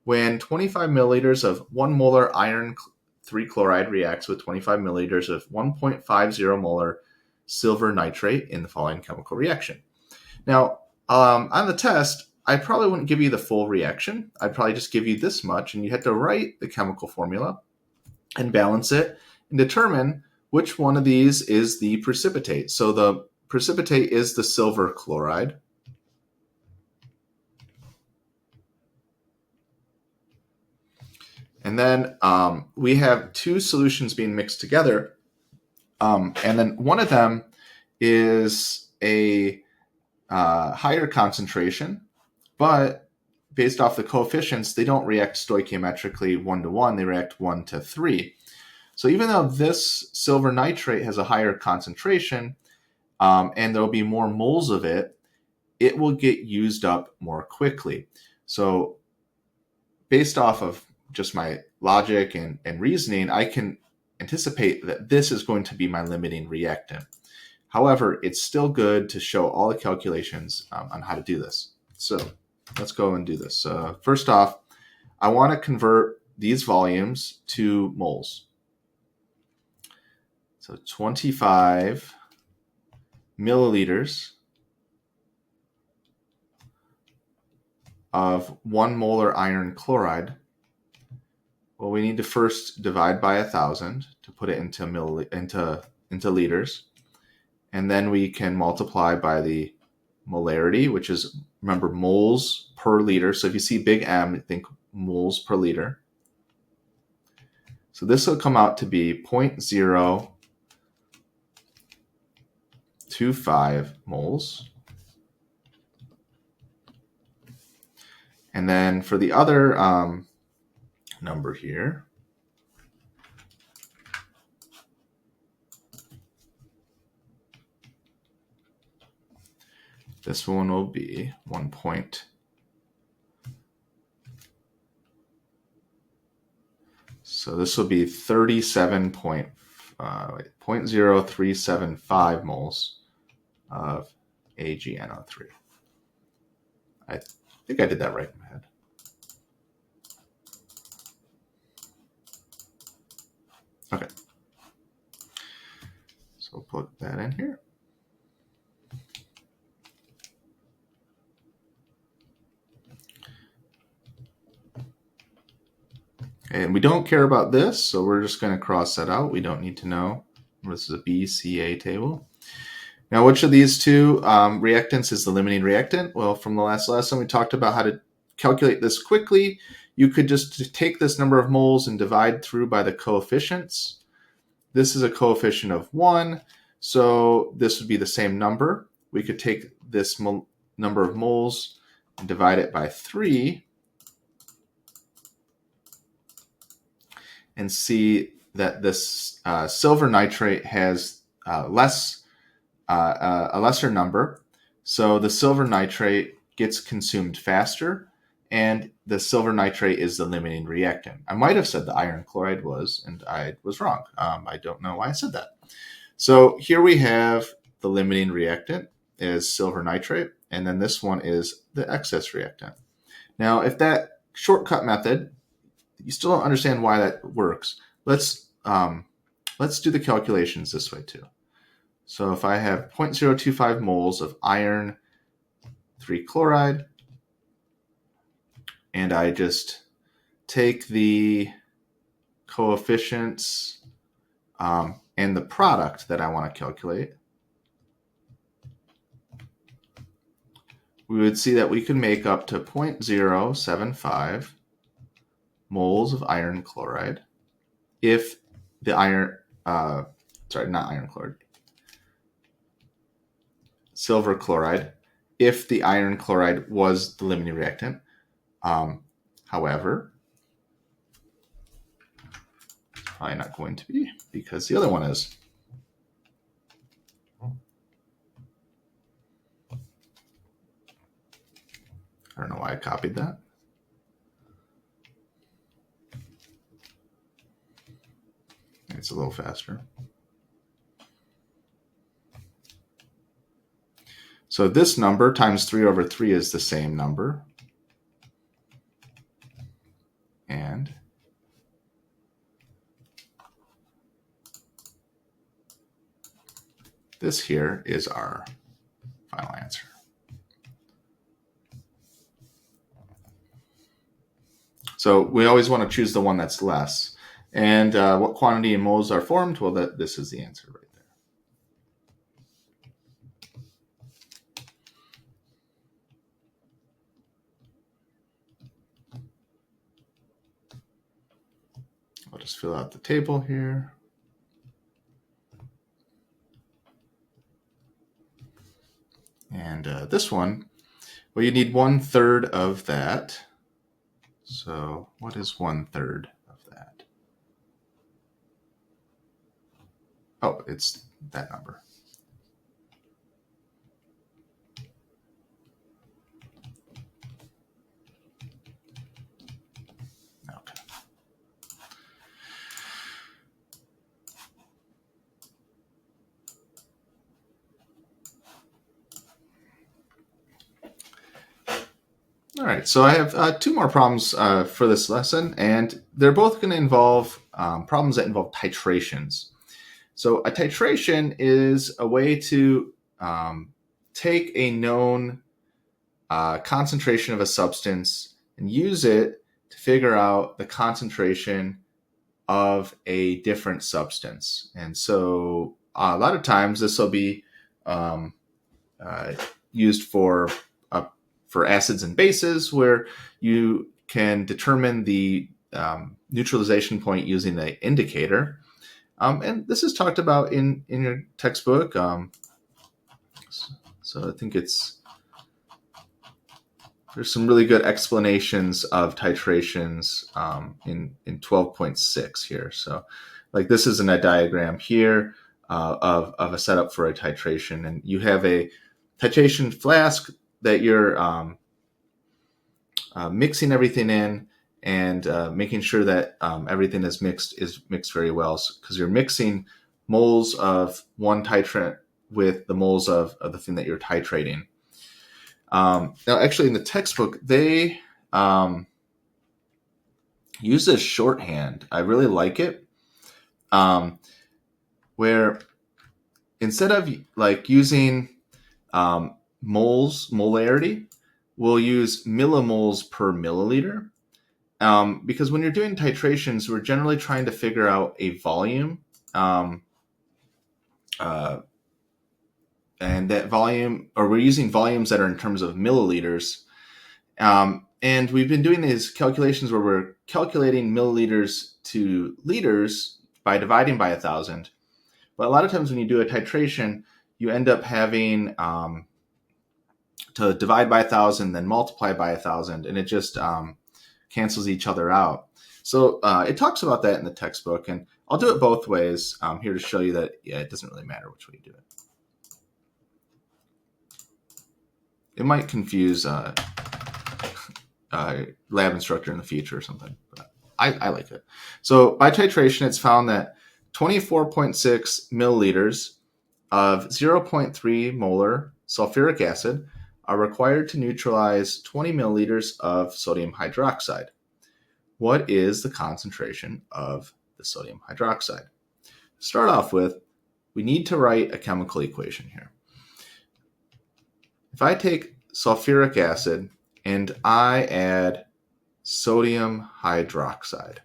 when 25 milliliters of 1 molar iron 3 chloride reacts with 25 milliliters of 1.50 molar silver nitrate in the following chemical reaction? Now, on the test, I probably wouldn't give you the full reaction. I'd probably just give you this much, and you had to write the chemical formula and balance it and determine which one of these is the precipitate. So the precipitate is the silver chloride. And then we have two solutions being mixed together. And then one of them is a higher concentration, but based off the coefficients, they don't react stoichiometrically 1-to-1, they react 1-to-3. So even though this silver nitrate has a higher concentration, and there'll be more moles of it, it will get used up more quickly. So based off of just my logic and reasoning, I can anticipate that this is going to be my limiting reactant. However, it's still good to show all the calculations on how to do this. So let's go and do this. First off, I want to convert these volumes to moles. So 25 milliliters of 1 molar iron chloride. Well, we need to first divide by 1,000 to put it into liters. And then we can multiply by the molarity, which is, remember, moles per liter. So if you see big M, think moles per liter. So this will come out to be 0.025 moles. And then for the other number here, this one will be 1 point. So this will be 0.0375 moles of AgNO3. I think I did that right in my head. Okay. So we'll put that in here. And we don't care about this, so we're just going to cross that out. We don't need to know. This is a BCA table. Now, which of these two reactants is the limiting reactant? Well, from the last lesson, we talked about how to calculate this quickly. You could just take this number of moles and divide through by the coefficients. This is a coefficient of 1, so this would be the same number. We could take this number of moles and divide it by 3 and see that this silver nitrate has a lesser number. So the silver nitrate gets consumed faster, and the silver nitrate is the limiting reactant. I might have said the iron chloride was, and I was wrong. I don't know why I said that. So here we have the limiting reactant is silver nitrate, and then this one is the excess reactant. Now, if that shortcut method, you still don't understand why that works, let's do the calculations this way too. So if I have 0.025 moles of iron 3 chloride, and I just take the coefficients and the product that I want to calculate, we would see that we could make up to 0.075 moles of iron chloride if the silver chloride, if the iron chloride was the limiting reactant. However, probably not going to be, because the other one is. I don't know why I copied that. It's a little faster. So this number times 3 over 3 is the same number. And this here is our final answer. So we always want to choose the one that's less. And what quantity in moles are formed? Well, this is the answer right there. I'll just fill out the table here. And this one, well, you need 1/3 of that. So what is 1/3 of that? Oh, it's that number. Okay. All right, so I have 2 more problems for this lesson, and they're both going to involve problems that involve titrations. So a titration is a way to take a known concentration of a substance and use it to figure out the concentration of a different substance. And so a lot of times this will be used for acids and bases, where you can determine the neutralization point using the indicator. And this is talked about in your textbook. So I think there's some really good explanations of titrations in 12.6 here. So like this is in a diagram here of a setup for a titration. And you have a titration flask that you're mixing everything in and making sure that everything is mixed very well, because you're mixing moles of one titrant with the moles of the thing that you're titrating. Now, actually, in the textbook, they use this shorthand. I really like it, where instead of like using molarity, we'll use millimoles per milliliter. Because when you're doing titrations, we're generally trying to figure out a volume. And that volume, or we're using volumes that are in terms of milliliters. And we've been doing these calculations where we're calculating milliliters to liters by dividing by 1,000. But a lot of times when you do a titration, you end up having to divide by 1,000, then multiply by 1,000, and it just cancels each other out. So it talks about that in the textbook, and I'll do it both ways here to show you that it doesn't really matter which way you do it. It might confuse lab instructor in the future or something, but I like it. So by titration, it's found that 24.6 milliliters of 0.3 molar sulfuric acid are required to neutralize 20 milliliters of sodium hydroxide. What is the concentration of the sodium hydroxide? To start off with, we need to write a chemical equation here. If I take sulfuric acid and I add sodium hydroxide,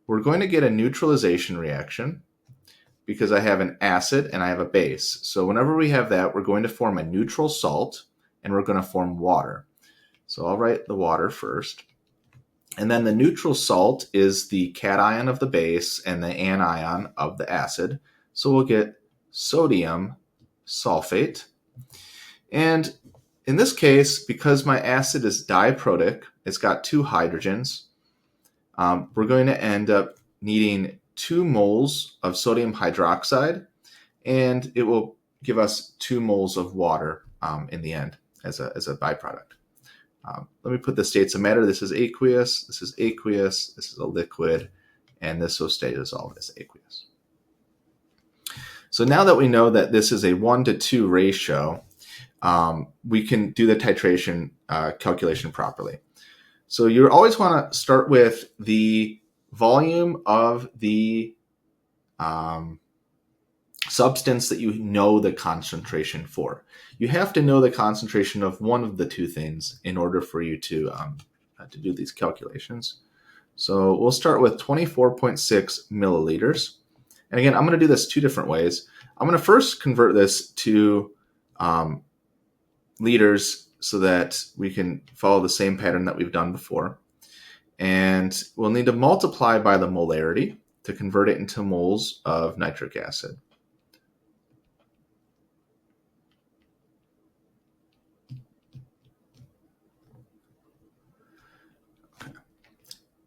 we're going to get a neutralization reaction because I have an acid and I have a base. So whenever we have that, we're going to form a neutral salt and we're going to form water. So I'll write the water first. And then the neutral salt is the cation of the base and the anion of the acid. So we'll get sodium sulfate. And in this case, because my acid is diprotic, it's got 2 hydrogens, we're going to end up needing 2 moles of sodium hydroxide, and it will give us 2 moles of water in the end as a byproduct. Let me put the states of matter. This is aqueous, this is a liquid, and this will stay dissolved as aqueous. So now that we know that this is a 1-to-2 ratio, we can do the titration calculation properly. So you always want to start with the volume of the substance that you know the concentration for. You have to know the concentration of one of the two things in order for you to do these calculations. So we'll start with 24.6 milliliters. And again, I'm going to do this two different ways. I'm going to first convert this to liters so that we can follow the same pattern that we've done before. And we'll need to multiply by the molarity to convert it into moles of nitric acid.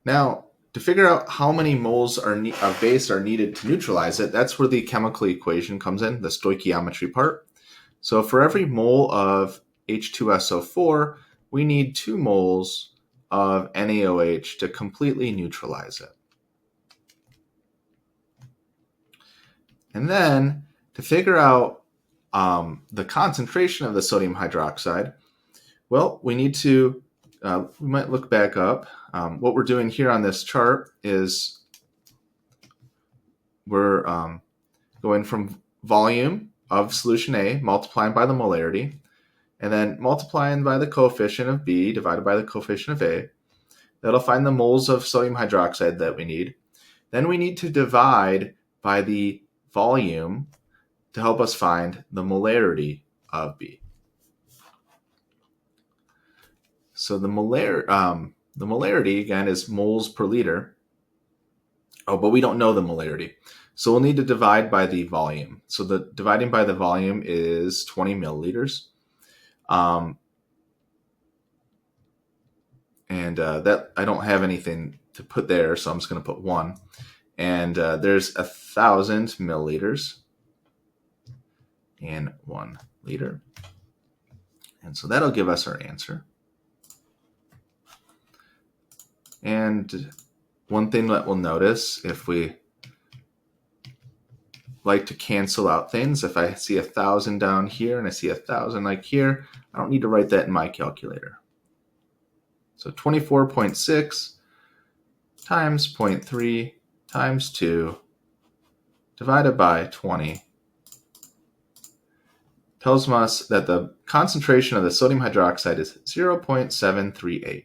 Now, to figure out how many moles of base are needed to neutralize it, that's where the chemical equation comes in, the stoichiometry part. So for every mole of H2SO4, we need 2 moles of NaOH to completely neutralize it. And then to figure out the concentration of the sodium hydroxide, well, we need to, we might look back up. What we're doing here on this chart is we're going from volume of solution A, multiplying by the molarity, and then multiplying by the coefficient of B divided by the coefficient of A. That'll find the moles of sodium hydroxide that we need. Then we need to divide by the volume to help us find the molarity of B. So the molarity, again, is moles per liter. Oh, but we don't know the molarity. So we'll need to divide by the volume. So the dividing by the volume is 20 milliliters. That I don't have anything to put there, so I'm just going to put 1. And there's 1,000 milliliters in 1 liter. And so that'll give us our answer. And one thing that we'll notice if we like to cancel out things, if I see 1,000 down here and I see 1,000 like here, I don't need to write that in my calculator. So 24.6 times 0.3 times 2 divided by 20 tells us that the concentration of the sodium hydroxide is 0.738.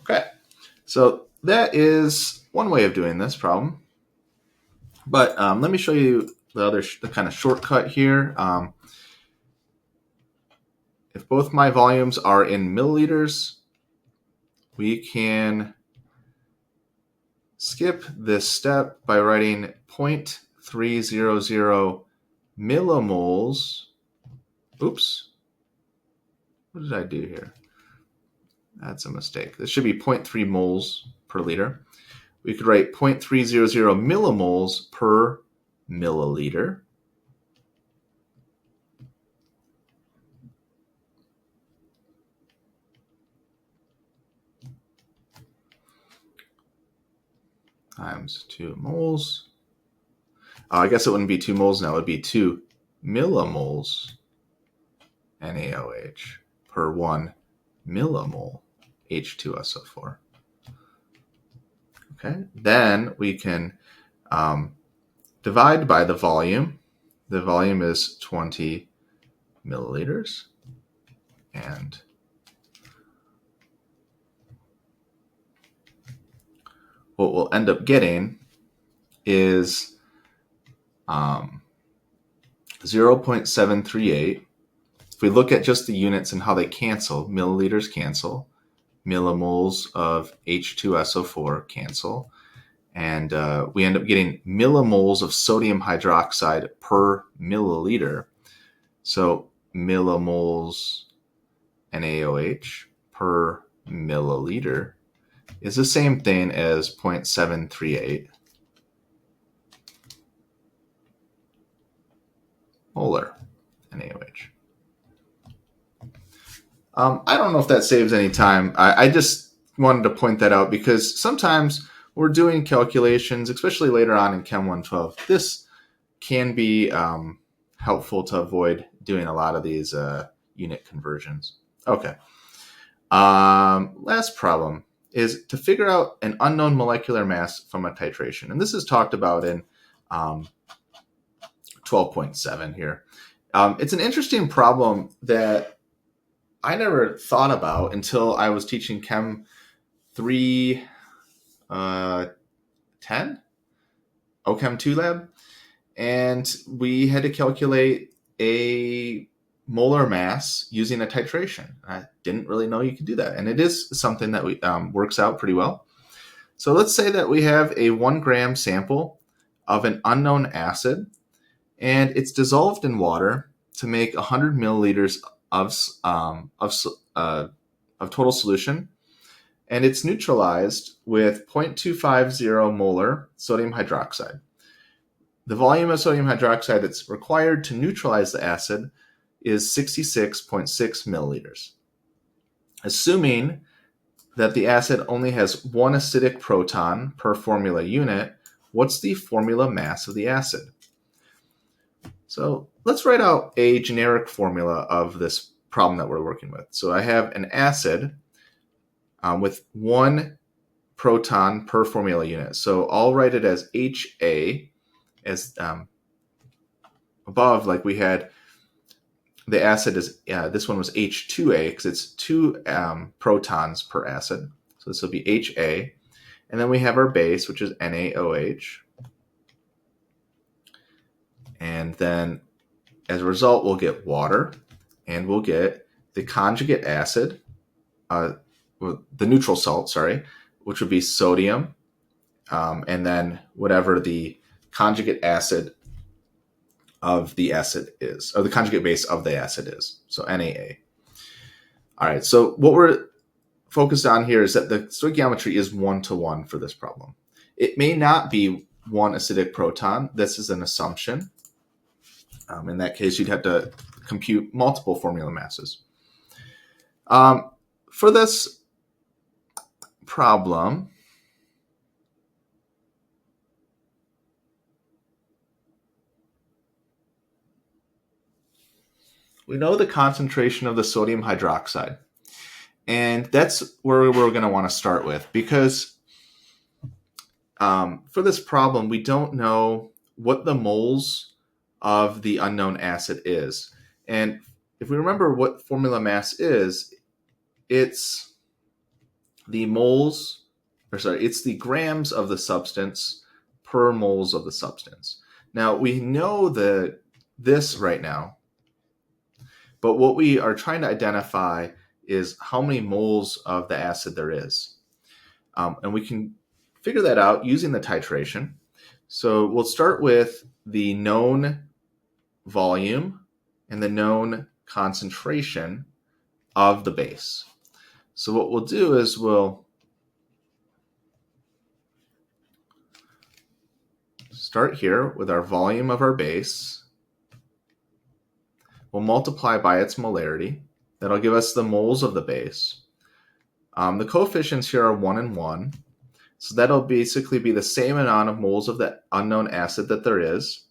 Okay, so that is one way of doing this problem. But let me show you the kind of shortcut here. If both my volumes are in milliliters, we can skip this step by writing 0.300 millimoles. Oops. What did I do here? That's a mistake. This should be 0.3 moles per liter. We could write 0.300 millimoles per milliliter. Times 2 moles. I guess it wouldn't be 2 moles now. It would be 2 millimoles NaOH per 1 millimole H2SO4. Okay, then we can divide by the volume. The volume is 20 milliliters. And what we'll end up getting is 0.738. If we look at just the units and how they cancel, milliliters cancel, millimoles of H2SO4 cancel, and we end up getting millimoles of sodium hydroxide per milliliter. So millimoles NaOH per milliliter is the same thing as 0.738 molar NaOH. I don't know if that saves any time. I just wanted to point that out because sometimes we're doing calculations, especially later on in Chem 112. This can be helpful to avoid doing a lot of these unit conversions. Okay. Last problem is to figure out an unknown molecular mass from a titration. And this is talked about in 12.7 here. It's an interesting problem that I never thought about until I was teaching Chem 310, OChem 2 lab, and we had to calculate a molar mass using a titration. I didn't really know you could do that, and it is something that we works out pretty well. So let's say that we have a 1 gram sample of an unknown acid, and it's dissolved in water to make 100 milliliters of total solution, and it's neutralized with 0.250 molar sodium hydroxide. The volume of sodium hydroxide that's required to neutralize the acid is 66.6 milliliters. Assuming that the acid only has 1 acidic proton per formula unit, what's the formula mass of the acid? So let's write out a generic formula of this problem that we're working with. So I have an acid with 1 proton per formula unit. So I'll write it as HA, as above, like we had the acid is, this one was H2A because it's 2 protons per acid. So this will be HA. And then we have our base, which is NaOH. And then as a result, we'll get water, and we'll get the conjugate acid, the neutral salt, sorry, which would be sodium, and then whatever the conjugate acid of the acid is, or the conjugate base of the acid is, so NaA. All right, so what we're focused on here is that the stoichiometry is 1-to-1 for this problem. It may not be 1 acidic proton. This is an assumption. In that case, you'd have to compute multiple formula masses. For this problem, we know the concentration of the sodium hydroxide. And that's where we're going to want to start with, because for this problem, we don't know what the moles of the unknown acid is. And if we remember what formula mass is, it's the moles, it's the grams of the substance per moles of the substance. Now, we know this right now, but what we are trying to identify is how many moles of the acid there is. And we can figure that out using the titration. So we'll start with the known volume and the known concentration of the base. So what we'll do is we'll start here with our volume of our base. We'll multiply by its molarity. That'll give us the moles of the base. The coefficients here are 1 and 1. So that'll basically be the same amount of moles of the unknown acid that there is.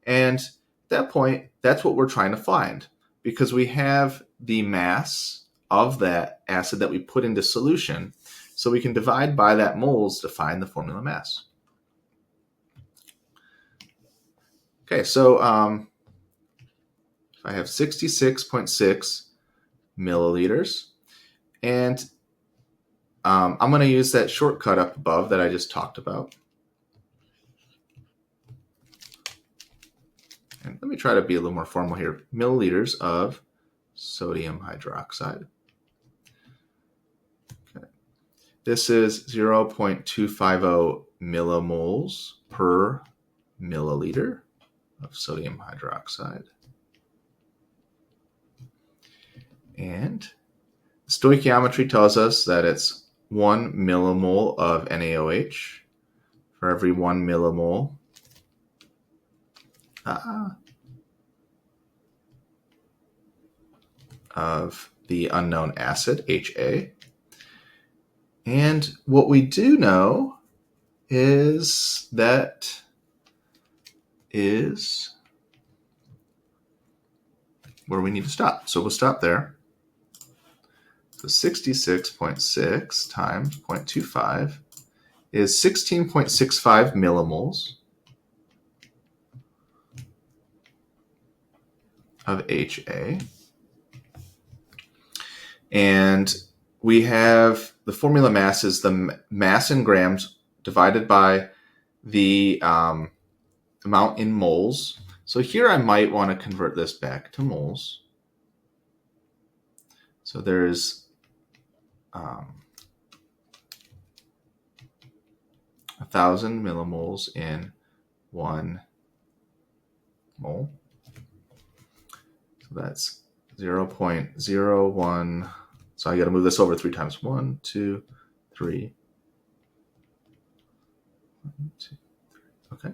And at that point, that's what we're trying to find, because we have the mass of that acid that we put into solution. So we can divide by that moles to find the formula mass. Okay, so I have 66.6 milliliters, and I'm going to use that shortcut up above that I just talked about. And let me try to be a little more formal here. Milliliters of sodium hydroxide. Okay. This is 0.250 millimoles per milliliter of sodium hydroxide. And stoichiometry tells us that it's 1 millimole of NaOH for every 1 millimole of the unknown acid, HA. And what we do know is that is where we need to stop. So we'll stop there. So 66.6 times 0.25 is 16.65 millimoles of HA. And we have the formula mass is the mass in grams divided by the amount in moles. So here I might want to convert this back to moles. So there's 1,000 millimoles in 1 mole. So that's 0.01. So I got to move this over 3 times. 1, 2, 3. 1, 2, 3. Okay.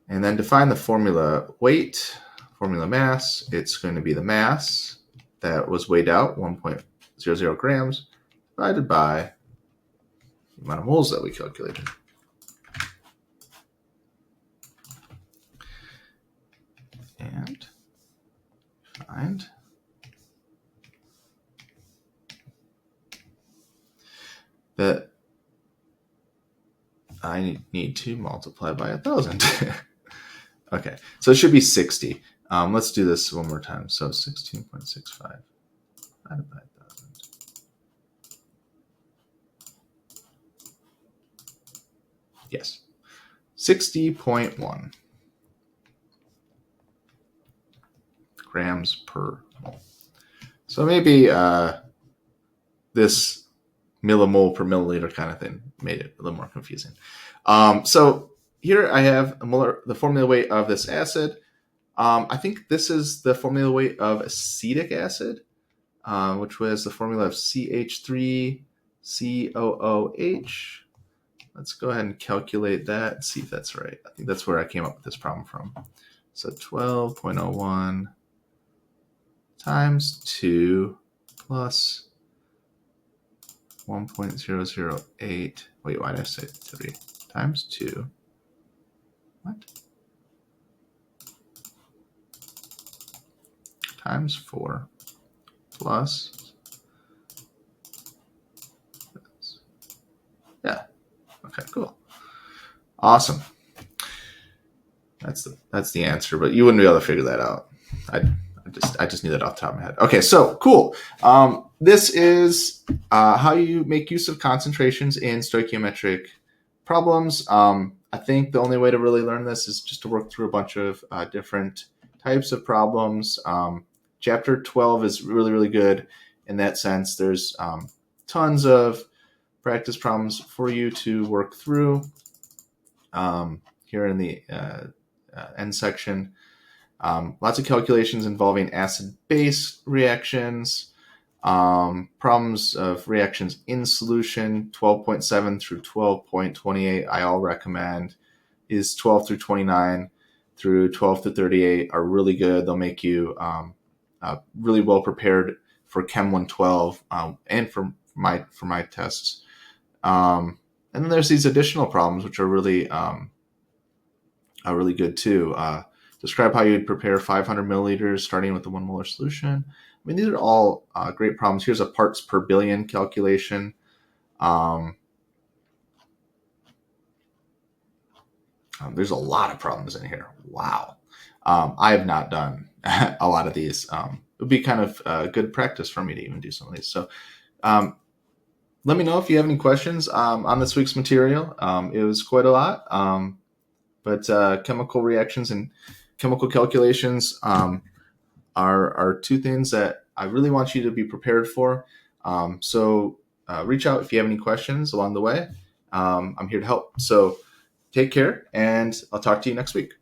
And then define the formula weight, formula mass. It's going to be the mass that was weighed out, 1.00 grams, divided by the amount of moles that we calculated. And find that I need to multiply by 1,000. Okay, so it should be 60. Let's do this one more time. So 16.65 divided by 1,000. Yes, 60.1 grams per mole. So maybe this millimole per milliliter kind of thing made it a little more confusing. So here I have the formula weight of this acid. I think this is the formula weight of acetic acid, which was the formula of CH3COOH. Let's go ahead and calculate that and see if that's right. I think that's where I came up with this problem from. So 12.01 times 2 plus 1.008. Wait, why did I say 3? Times 2. What? Times 4 plus. Yeah. Okay, cool. Awesome. That's the answer, but you wouldn't be able to figure that out. I just knew that off the top of my head. Okay, so cool. This is how you make use of concentrations in stoichiometric problems. I think the only way to really learn this is just to work through a bunch of different types of problems. Chapter 12 is really, really good in that sense. There's tons of practice problems for you to work through here in the end section. Lots of calculations involving acid-base reactions, problems of reactions in solution. 12.7 through 12.28 I all recommend. Is 12 through 29 through 12 to 38 are really good. They'll make you really well prepared for Chem 112 and for my tests. And then there's these additional problems which are really good too. Describe how you'd prepare 500 milliliters starting with the 1 molar solution. I mean, these are all great problems. Here's a parts per billion calculation. There's a lot of problems in here. Wow. I have not done a lot of these. It would be kind of good practice for me to even do some of these. So let me know if you have any questions on this week's material. It was quite a lot. But chemical reactions and chemical calculations are two things that I really want you to be prepared for. So reach out if you have any questions along the way. I'm here to help. So take care, and I'll talk to you next week.